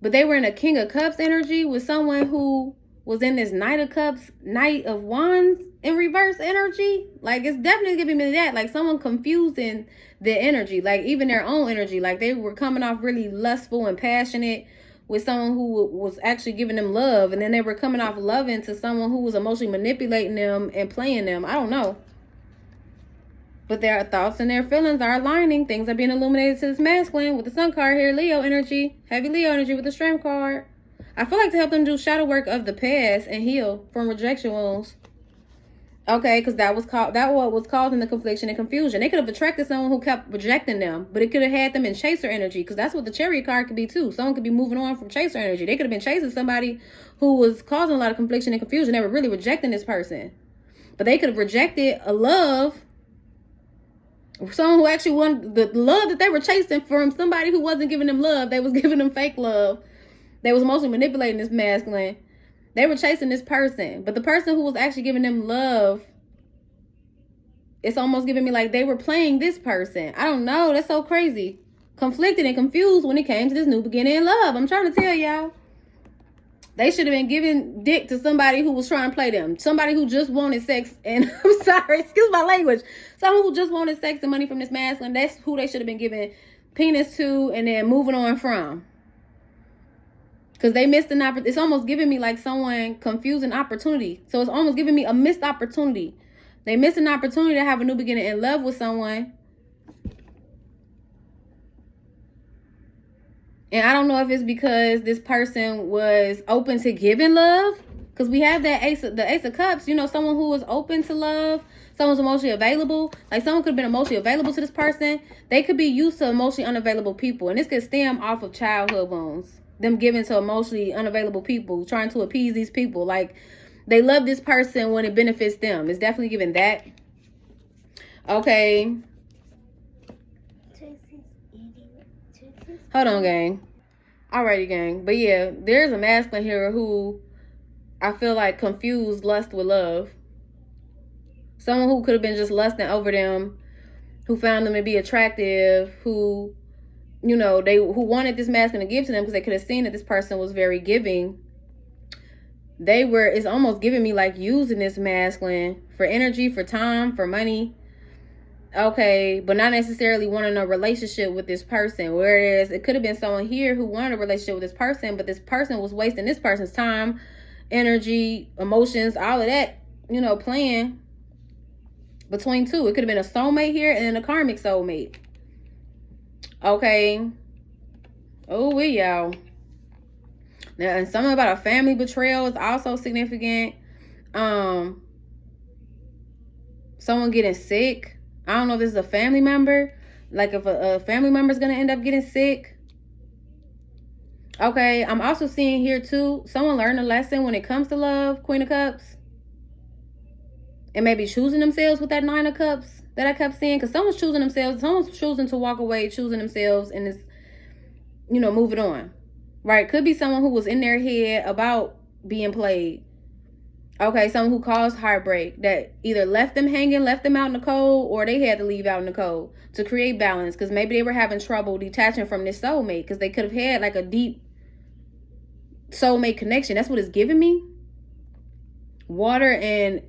But they were in a King of Cups energy with someone who was in this Knight of Cups, Knight of Wands in reverse energy. Like, it's definitely giving me that. Like, someone confusing the energy, like even their own energy. Like, they were coming off really lustful and passionate with someone who was actually giving them love. And then they were coming off loving to someone who was emotionally manipulating them and playing them. I don't know. But their thoughts and their feelings are aligning. Things are being illuminated to this masculine with the Sun card here, Leo energy. Heavy Leo energy with the Strength card. I feel like to help them do shadow work of the past and heal from rejection wounds. Okay, because that was what was causing the confliction and confusion. They could have attracted someone who kept rejecting them, but it could have had them in chaser energy, because that's what the Chariot card could be too. Someone could be moving on from chaser energy. They could have been chasing somebody who was causing a lot of confliction and confusion. They were really rejecting this person, but they could have rejected a love. Someone who actually wanted the love that they were chasing from somebody who wasn't giving them love. They was giving them fake love. They was mostly manipulating this masculine. They were chasing this person. But the person who was actually giving them love, it's almost giving me like they were playing this person. I don't know. That's so crazy. Conflicted and confused when it came to this new beginning in love. I'm trying to tell y'all. They should have been giving dick to somebody who was trying to play them. Somebody who just wanted sex. And I'm sorry, excuse my language. Someone who just wanted sex and money from this masculine. That's who they should have been giving penis to and then moving on from. Because they missed an opportunity. It's almost giving me like someone confused an opportunity. So it's almost giving me a missed opportunity. They missed an opportunity to have a new beginning in love with someone. And I don't know if it's because this person was open to giving love. Because we have that the Ace of Cups. You know, someone who was open to love. Someone's emotionally available. Like, someone could have been emotionally available to this person. They could be used to emotionally unavailable people. And this could stem off of childhood wounds. Them giving to emotionally unavailable people, trying to appease these people. Like, they love this person when it benefits them. It's definitely giving that. Okay. Hold on, gang. Alrighty, gang. But yeah, there's a masculine here who I feel like confused lust with love. Someone who could have been just lusting over them, who found them to be attractive, who, you know, who wanted this masculine to give to them because they could have seen that this person was very giving. It's almost giving me like using this masculine for energy, for time, for money. Okay, but not necessarily wanting a relationship with this person. Whereas it could have been someone here who wanted a relationship with this person, but this person was wasting this person's time, energy, emotions, all of that, you know, playing between two. It could have been a soulmate here and then a karmic soulmate. Okay. Oh, y'all. Now, and something about a family betrayal is also significant. Someone getting sick. I don't know if this is a family member. Like if a family member is going to end up getting sick. Okay, I'm also seeing here too, someone learned a lesson when it comes to love, Queen of Cups. And maybe choosing themselves with that Nine of Cups that I kept seeing. Because someone's choosing themselves. Someone's choosing to walk away, choosing themselves, and is, you know, moving on. Right? Could be someone who was in their head about being played. Okay, someone who caused heartbreak, that either left them hanging, left them out in the cold, or they had to leave out in the cold to create balance. Because maybe they were having trouble detaching from this soulmate. Because they could have had like a deep soulmate connection. That's what it's giving me. Water and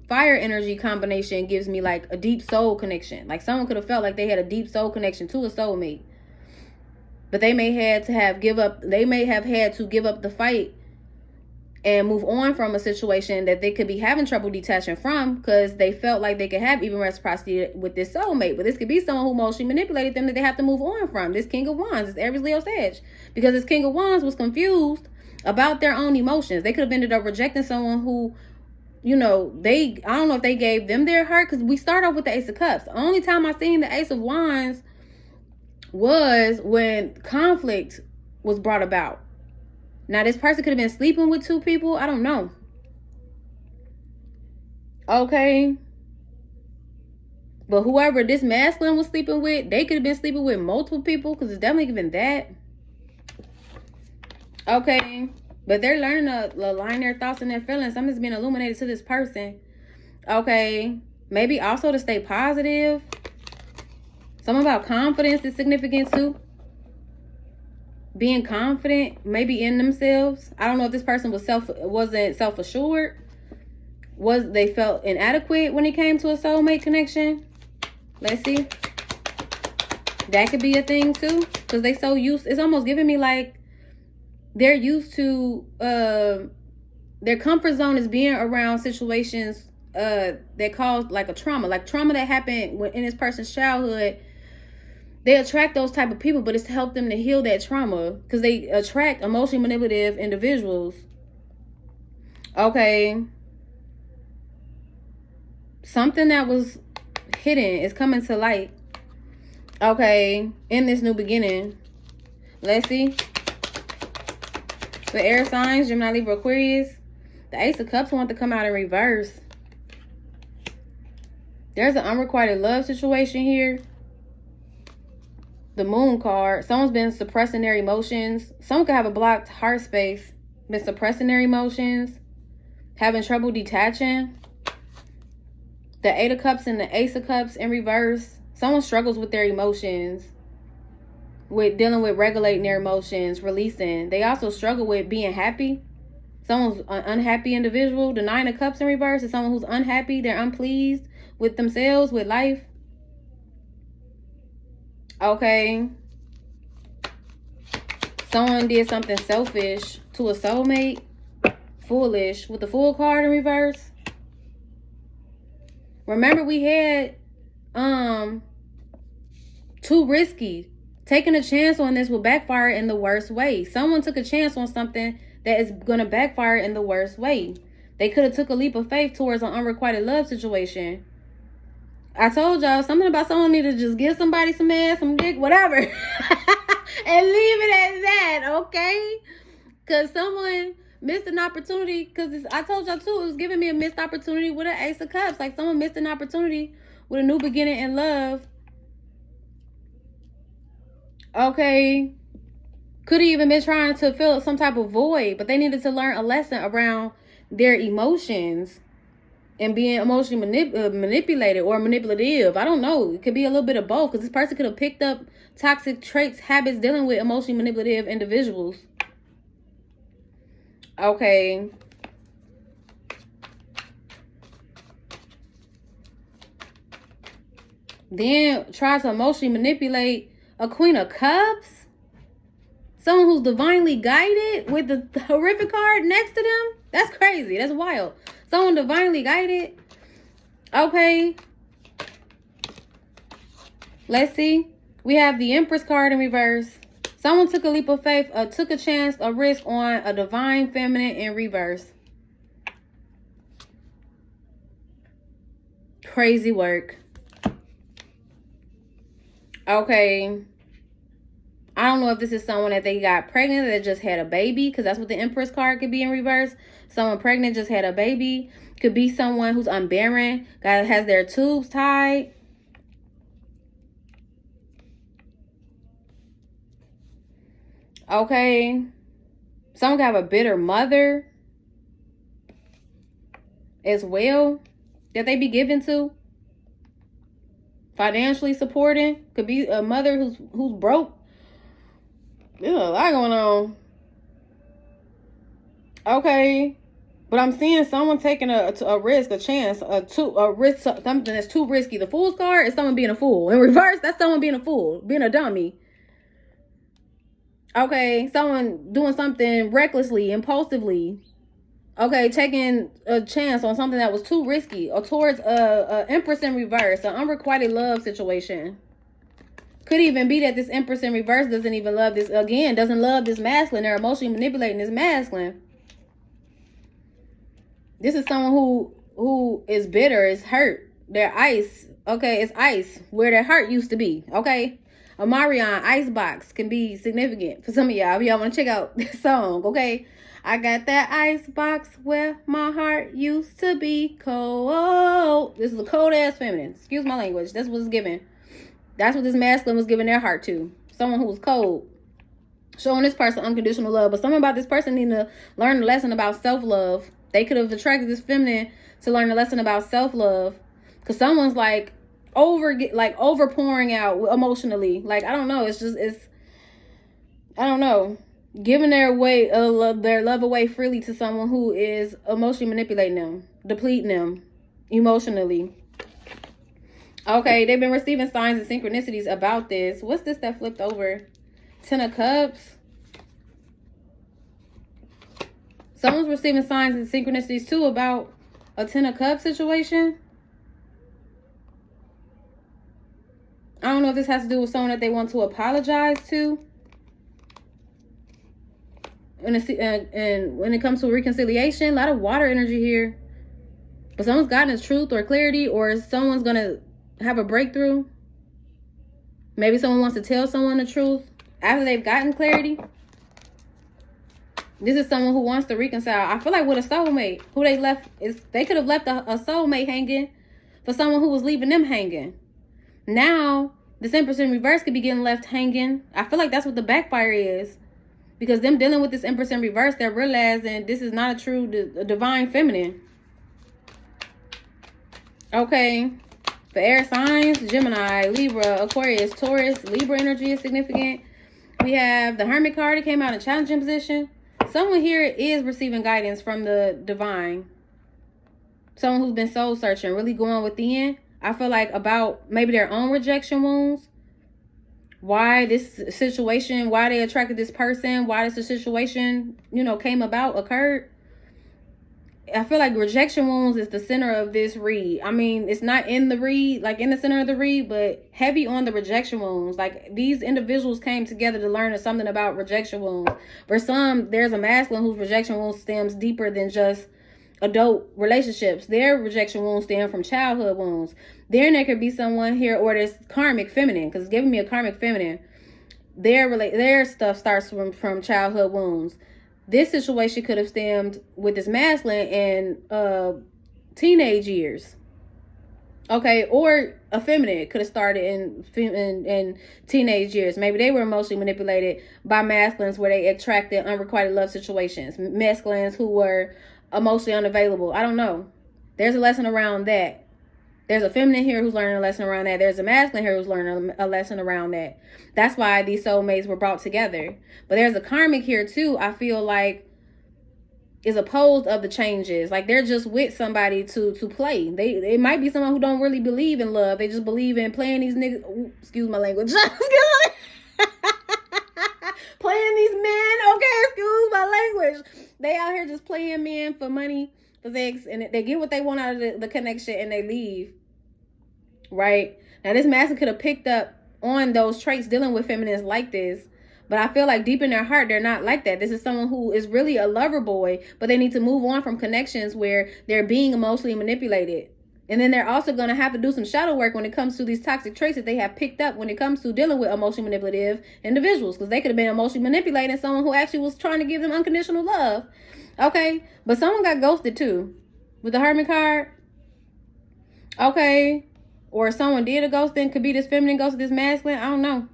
fire energy combination gives me like a deep soul connection. Like someone could have felt like they had a deep soul connection to a soulmate, but they may have had to give up the fight and move on from a situation that they could be having trouble detaching from, because they felt like they could have even reciprocity with this soulmate. But this could be someone who emotionally manipulated them that they have to move on from. This King of Wands is Aries, Leo, Sag, because this King of Wands was confused about their own emotions. They could have ended up rejecting someone who, you know, I don't know if they gave them their heart, because we start off with the Ace of Cups. The only time I seen the Ace of Wands was when conflict was brought about. Now, this person could have been sleeping with two people. I don't know. Okay. But whoever this masculine was sleeping with, they could have been sleeping with multiple people, because it's definitely given that. Okay. But they're learning to align their thoughts and their feelings. Something's being illuminated to this person. Okay. Maybe also to stay positive. Something about confidence is significant too. Being confident, maybe in themselves. I don't know if this person wasn't self-assured. They felt inadequate when it came to a soulmate connection. Let's see. That could be a thing too. Because they so used, it's almost giving me like they're used to, their comfort zone is being around situations that cause like a trauma. Like trauma that happened in this person's childhood. They attract those type of people, but it's to help them to heal that trauma, because they attract emotionally manipulative individuals. Okay. Something that was hidden is coming to light. Okay. In this new beginning. Let's see. For air signs, Gemini, Libra, Aquarius, the Ace of Cups want to come out in reverse. There's an unrequited love situation here. The Moon card. Someone's been suppressing their emotions. Someone could have a blocked heart space. Been suppressing their emotions. Having trouble detaching. The Eight of Cups and the Ace of Cups in reverse. Someone struggles with their emotions. With dealing with regulating their emotions. Releasing. They also struggle with being happy. Someone's an unhappy individual. The Nine of Cups in reverse is someone who's unhappy. They're unpleased with themselves, with life. Okay. Someone did something selfish to a soulmate. Foolish with the Fool card in reverse. Remember, we had too risky. Taking a chance on this will backfire in the worst way. Someone took a chance on something that is going to backfire in the worst way. They could have took a leap of faith towards an unrequited love situation. I told y'all something about someone need to just give somebody some ass, some dick, whatever. And leave it at that, okay? Because someone missed an opportunity. Because I told y'all too, it was giving me a missed opportunity with an Ace of Cups. Like someone missed an opportunity with a new beginning in love. Okay. Could have even been trying to fill some type of void. But they needed to learn a lesson around their emotions. And being emotionally manipulated or manipulative. I don't know. It could be a little bit of both. Because this person could have picked up toxic traits, habits, dealing with emotionally manipulative individuals. Okay. Then try to emotionally manipulate a Queen of Cups. Someone who's divinely guided with the horrific card next to them. That's crazy. That's wild. Someone divinely guided. Okay. Let's see. We have the Empress card in reverse. Someone took a leap of faith, took a chance, a risk on a divine feminine in reverse. Crazy work. Okay. I don't know if this is someone that they got pregnant that just had a baby, because that's what the Empress card could be in reverse. Someone pregnant just had a baby. Could be someone who's unbearing, that has their tubes tied. Okay. Someone could have a bitter mother as well that they be given to. Financially supporting. Could be a mother who's broke. There's a lot going on. Okay. But I'm seeing someone taking a risk, a chance, a risk, something that's too risky. The Fool's card is someone being a fool. In reverse, that's someone being a fool, being a dummy. Okay, someone doing something recklessly, impulsively. Okay, taking a chance on something that was too risky, or towards a Empress in reverse, an unrequited love situation. Could even be that this Empress in reverse doesn't even love this, again, doesn't love this masculine. They're emotionally manipulating this masculine. This is someone who is bitter, is hurt. They're ice. Okay, it's ice where their heart used to be. Okay. A Marion icebox can be significant for some of y'all. If y'all want to check out this song, okay? I got that icebox where my heart used to be cold. This is a cold-ass feminine. Excuse my language. That's what's given. That's what this masculine was giving their heart to. Someone who was cold. Showing this person unconditional love. But something about this person needing to learn a lesson about self-love. They could have attracted this feminine to learn a lesson about self-love. Because someone's like over pouring out emotionally. Like, I don't know. I don't know. Giving their love away freely to someone who is emotionally manipulating them. Depleting them emotionally. Okay, they've been receiving signs and synchronicities about this. What's this that flipped over? Ten of Cups. Someone's receiving signs and synchronicities too about a Ten of Cups situation. I don't know if this has to do with someone that they want to apologize to. And when it comes to reconciliation, a lot of water energy here. But someone's gotten a truth or clarity, or someone's going to have a breakthrough. Maybe someone wants to tell someone the truth after they've gotten clarity. This is someone who wants to reconcile. I feel like with a soulmate, who they could have left a soulmate hanging for someone who was leaving them hanging. Now, this Empress in reverse could be getting left hanging. I feel like that's what the backfire is. Because them dealing with this Empress in reverse, they're realizing this is not a true divine feminine. Okay. For air signs, Gemini, Libra, Aquarius, Taurus, Libra energy is significant. We have the Hermit card. It came out in challenging position. Someone here is receiving guidance from the divine. Someone who's been soul searching, really going within. I feel like about maybe their own rejection wounds. Why this situation, why they attracted this person, why this situation, came about, occurred. I feel like rejection wounds is the center of this read. I mean, it's not in the read, like in the center of the read, but heavy on the rejection wounds. Like, these individuals came together to learn something about rejection wounds. For some, there's a masculine whose rejection wounds stems deeper than just adult relationships. Their rejection wounds stem from childhood wounds. Then there could be someone here, or this karmic feminine, because it's giving me a karmic feminine. Their stuff starts from childhood wounds. This situation could have stemmed with this masculine in teenage years. Okay, or a feminine could have started in teenage years. Maybe they were emotionally manipulated by masculines where they attracted unrequited love situations. Masculines who were emotionally unavailable. I don't know. There's a lesson around that. There's a feminine here who's learning a lesson around that. There's a masculine here who's learning a lesson around that. That's why these soulmates were brought together. But there's a karmic here too, I feel like, is opposed of the changes. Like, they're just with somebody to play. It might be someone who don't really believe in love. They just believe in playing these niggas. Ooh, excuse my language. Playing these men. Okay, excuse my language. They out here just playing men for money, for sex, and they get what they want out of the connection and they leave. Right? Now, this masculine could have picked up on those traits dealing with feminines like this. But I feel like deep in their heart, they're not like that. This is someone who is really a lover boy, but they need to move on from connections where they're being emotionally manipulated. And then they're also going to have to do some shadow work when it comes to these toxic traits that they have picked up when it comes to dealing with emotionally manipulative individuals. Because they could have been emotionally manipulating someone who actually was trying to give them unconditional love. Okay? But someone got ghosted too. With the Hermit card. Okay? Or someone did a ghosting. Could be this feminine ghost, this masculine. I don't know.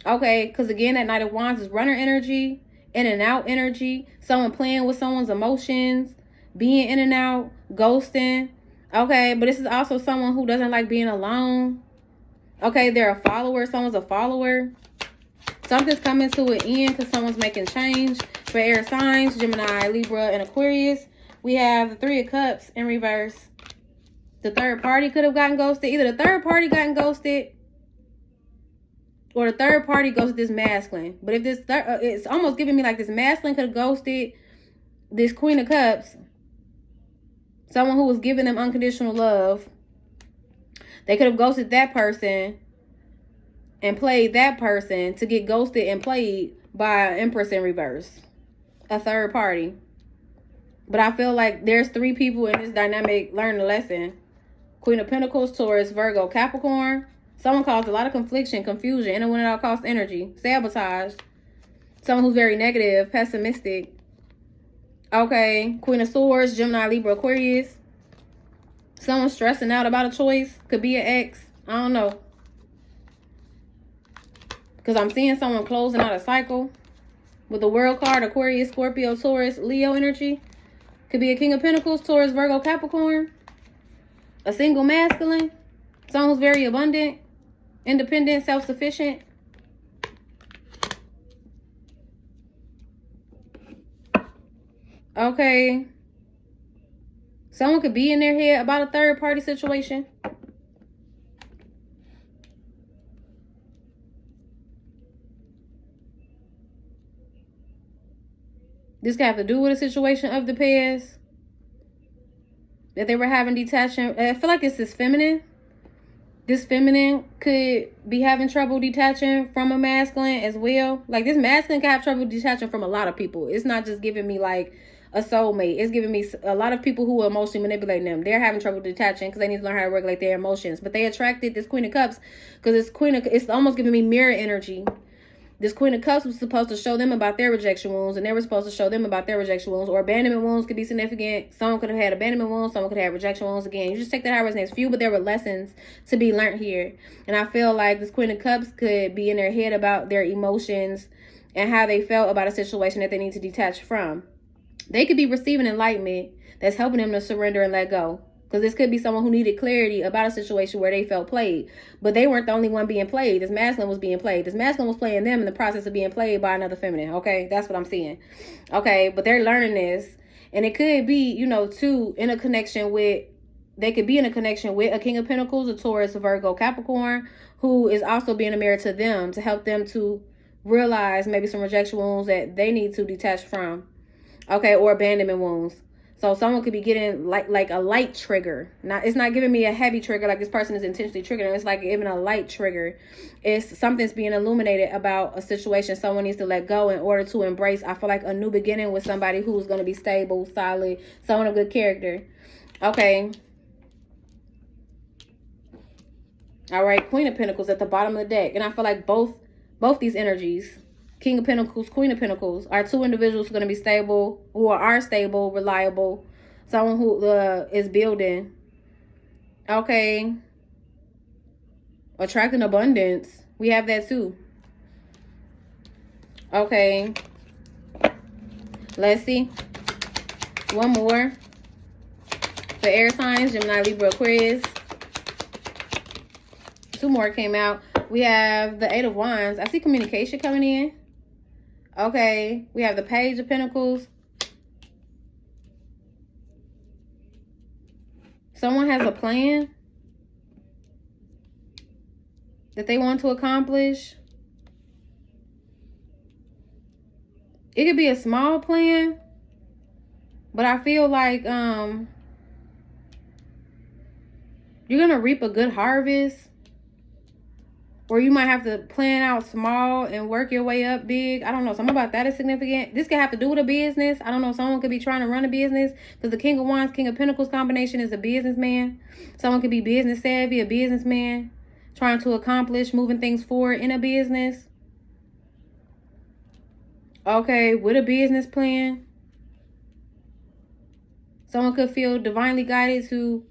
Okay? Because again, that Knight of Wands is runner energy. In and out energy. Someone playing with someone's emotions. Being in and out. Ghosting. Okay, but this is also someone who doesn't like being alone. Okay, they're a follower. Someone's a follower. Something's coming to an end because someone's making change. For air signs, Gemini, Libra, and Aquarius, we have the Three of Cups in reverse. The third party could have gotten ghosted. Either the third party gotten ghosted or the third party ghosted this masculine. But if this it's almost giving me like this masculine could have ghosted this Queen of Cups. Someone who was giving them unconditional love. They could have ghosted that person and played that person to get ghosted and played by an Empress in reverse. A third party. But I feel like there's three people in this dynamic learning a lesson. Queen of Pentacles, Taurus, Virgo, Capricorn. Someone caused a lot of confliction, confusion, and it went at all cost energy. Sabotage. Someone who's very negative, pessimistic. Okay, Queen of Swords, Gemini, Libra, Aquarius. Someone stressing out about a choice. Could be an ex. I don't know. Because I'm seeing someone closing out a cycle. With the World card, Aquarius, Scorpio, Taurus, Leo energy. Could be a King of Pentacles, Taurus, Virgo, Capricorn. A single masculine. Someone who's very abundant, independent, self-sufficient. Okay. Someone could be in their head about a third party situation. This could have to do with a situation of the past. That they were having detachment. I feel like it's this feminine. This feminine could be having trouble detaching from a masculine as well. Like this masculine can have trouble detaching from a lot of people. It's not just giving me like a soulmate. It's giving me a lot of people who are emotionally manipulating them. They're having trouble detaching because they need to learn how to regulate their emotions. But they attracted this Queen of Cups because it's almost giving me mirror energy. This Queen of Cups was supposed to show them about their rejection wounds, and they were supposed to show them about their rejection wounds. Or abandonment wounds could be significant. Someone could have had abandonment wounds. Someone could have rejection wounds. Again, you just take that how it resonates for you, but there were lessons to be learned here. And I feel like this Queen of Cups could be in their head about their emotions and how they felt about a situation that they need to detach from. They could be receiving enlightenment that's helping them to surrender and let go. Because this could be someone who needed clarity about a situation where they felt played. But they weren't the only one being played. This masculine was being played. This masculine was playing them in the process of being played by another feminine. Okay, that's what I'm seeing. Okay, but they're learning this. And it could be, you know, too, in a connection with, they could be in a connection with a King of Pentacles, a Taurus, a Virgo, Capricorn, who is also being a mirror to them to help them to realize maybe some rejection wounds that they need to detach from. Okay, or abandonment wounds. So someone could be getting like a light trigger. It's not giving me a heavy trigger like this person is intentionally triggering. It's like giving a light trigger. It's something's being illuminated about a situation someone needs to let go in order to embrace. I feel like a new beginning with somebody who's going to be stable, solid, someone of good character. Okay. All right, Queen of Pentacles at the bottom of the deck. And I feel like both these energies, King of Pentacles, Queen of Pentacles, are two individuals who are going to be stable, who are stable, reliable, someone who is building. Okay. Attracting abundance. We have that too. Okay. Let's see. One more. For air signs, Gemini, Libra, Aquarius. Two more came out. We have the Eight of Wands. I see communication coming in. Okay, we have the Page of Pentacles. Someone has a plan that they want to accomplish. It could be a small plan, but I feel like you're going to reap a good harvest. Or you might have to plan out small and work your way up big. I don't know. Something about that is significant. This could have to do with a business. I don't know. Someone could be trying to run a business because the King of Wands, King of Pentacles combination is a businessman. Someone could be business savvy, a businessman, trying to accomplish, moving things forward in a business. Okay, with a business plan. Someone could feel divinely guided to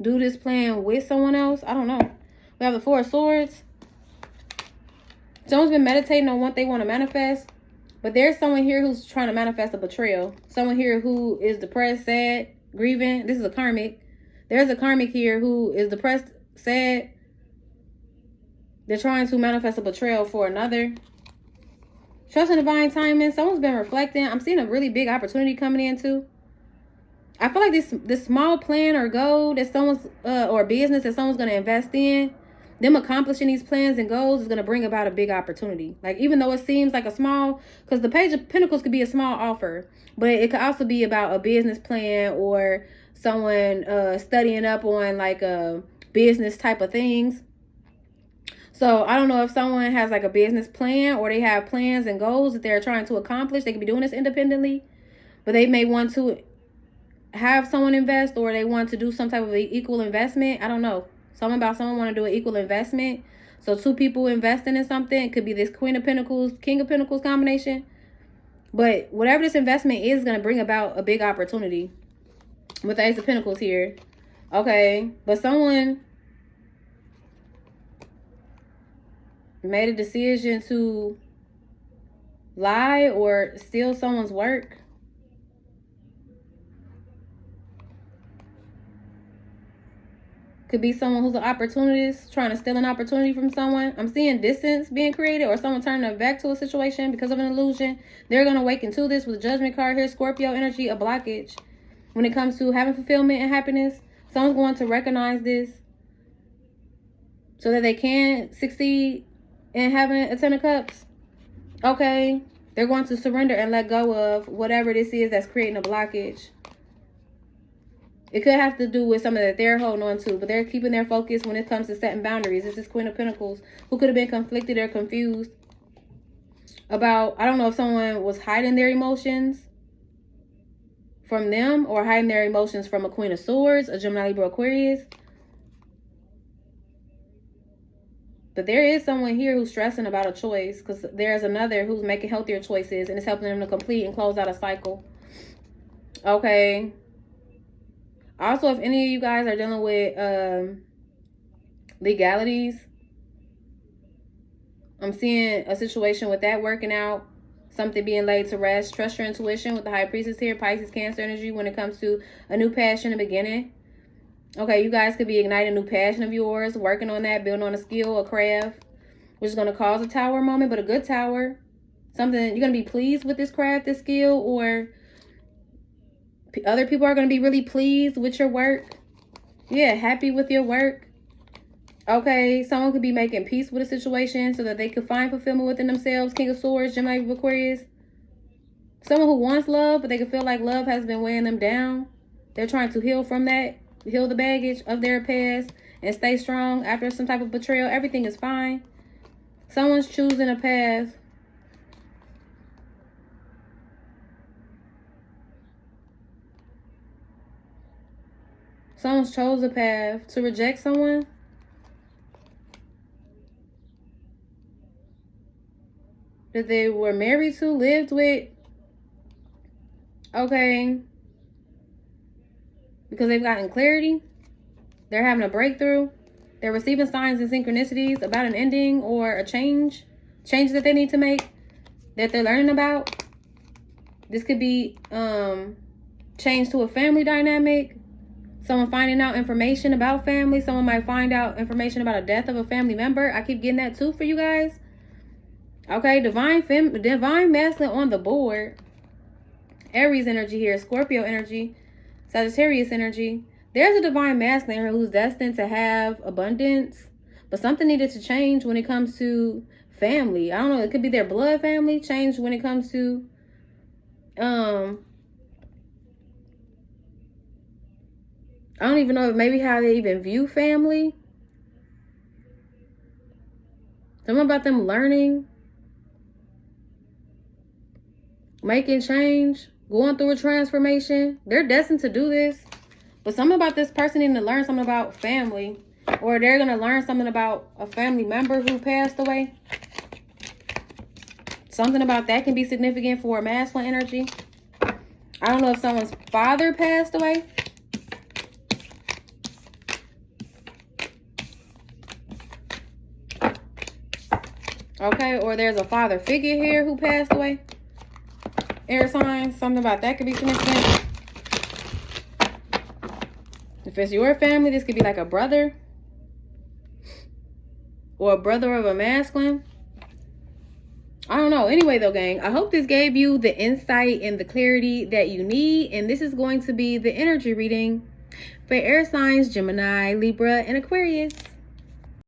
do this plan with someone else. I don't know. We have the Four of Swords. Someone's been meditating on what they want to manifest. But there's someone here who's trying to manifest a betrayal. Someone here who is depressed, sad, grieving. This is a karmic. There's a karmic here who is depressed, sad. They're trying to manifest a betrayal for another. Trust in divine timing. Someone's been reflecting. I'm seeing a really big opportunity coming in too. I feel like this small plan or goal that someone's or business that someone's going to invest in, them accomplishing these plans and goals is going to bring about a big opportunity. Like, even though it seems like a small, because the Page of Pentacles could be a small offer, but it could also be about a business plan or someone studying up on like a business type of things. So I don't know if someone has like a business plan or they have plans and goals that they're trying to accomplish. They could be doing this independently, but they may want to have someone invest, or they want to do some type of equal investment. I don't know. Something about someone want to do an equal investment. So two people investing in something. It could be this Queen of Pentacles, King of Pentacles combination. But whatever this investment is going to bring about a big opportunity with the Ace of Pentacles here. Okay. But someone made a decision to lie or steal someone's work. Could be someone who's an opportunist, trying to steal an opportunity from someone. I'm seeing distance being created, or someone turning their back to a situation because of an illusion. They're going to awaken to this with the Judgment card here. Scorpio energy, a blockage. When it comes to having fulfillment and happiness, someone's going to recognize this so that they can succeed in having a Ten of Cups. Okay. They're going to surrender and let go of whatever this is that's creating a blockage. It could have to do with something that they're holding on to, but they're keeping their focus when it comes to setting boundaries. This is Queen of Pentacles, who could have been conflicted or confused about, I don't know if someone was hiding their emotions from them or hiding their emotions from a Queen of Swords, a Gemini, Libra, Aquarius. But there is someone here who's stressing about a choice, because there's another who's making healthier choices and it's helping them to complete and close out a cycle. Okay. Also, if any of you guys are dealing with legalities, I'm seeing a situation with that working out, something being laid to rest. Trust your intuition with the High Priestess here, Pisces, Cancer energy when it comes to a new passion, a beginning. Okay, you guys could be igniting a new passion of yours, working on that, building on a skill, a craft, which is going to cause a tower moment, but a good tower. Something you're going to be pleased with this craft, this skill, or other people are going to be really pleased with your work. Yeah, happy with your work. Okay, someone could be making peace with a situation so that they could find fulfillment within themselves. King of Swords, Gemini, Aquarius. Someone who wants love, but they can feel like love has been weighing them down. They're trying to heal from that, heal the baggage of their past, and stay strong after some type of betrayal. Everything is fine. Someone's choosing a path. Someone's chose a path to reject someone. That they were married to, lived with. Okay. Because they've gotten clarity. They're having a breakthrough. They're receiving signs and synchronicities about an ending or a change. Changes that they need to make. That they're learning about. This could be change to a family dynamic. Someone finding out information about family. Someone might find out information about a death of a family member. I keep getting that too for you guys. Okay, divine masculine on the board. Aries energy here. Scorpio energy. Sagittarius energy. There's a divine masculine here who's destined to have abundance. But something needed to change when it comes to family. I don't know. It could be their blood family. Change when it comes to... I don't even know maybe how they even view family. Something about them learning, making change, going through a transformation. They're destined to do this. But something about this person needing to learn something about family. Or they're going to learn something about a family member who passed away. Something about that can be significant for masculine energy. I don't know if someone's father passed away. Okay, or there's a father figure here who passed away. Air signs, something about that could be significant. If it's your family, this could be like a brother. Or a brother of a masculine. I don't know. Anyway, though, gang, I hope this gave you the insight and the clarity that you need. And this is going to be the energy reading for air signs, Gemini, Libra, and Aquarius.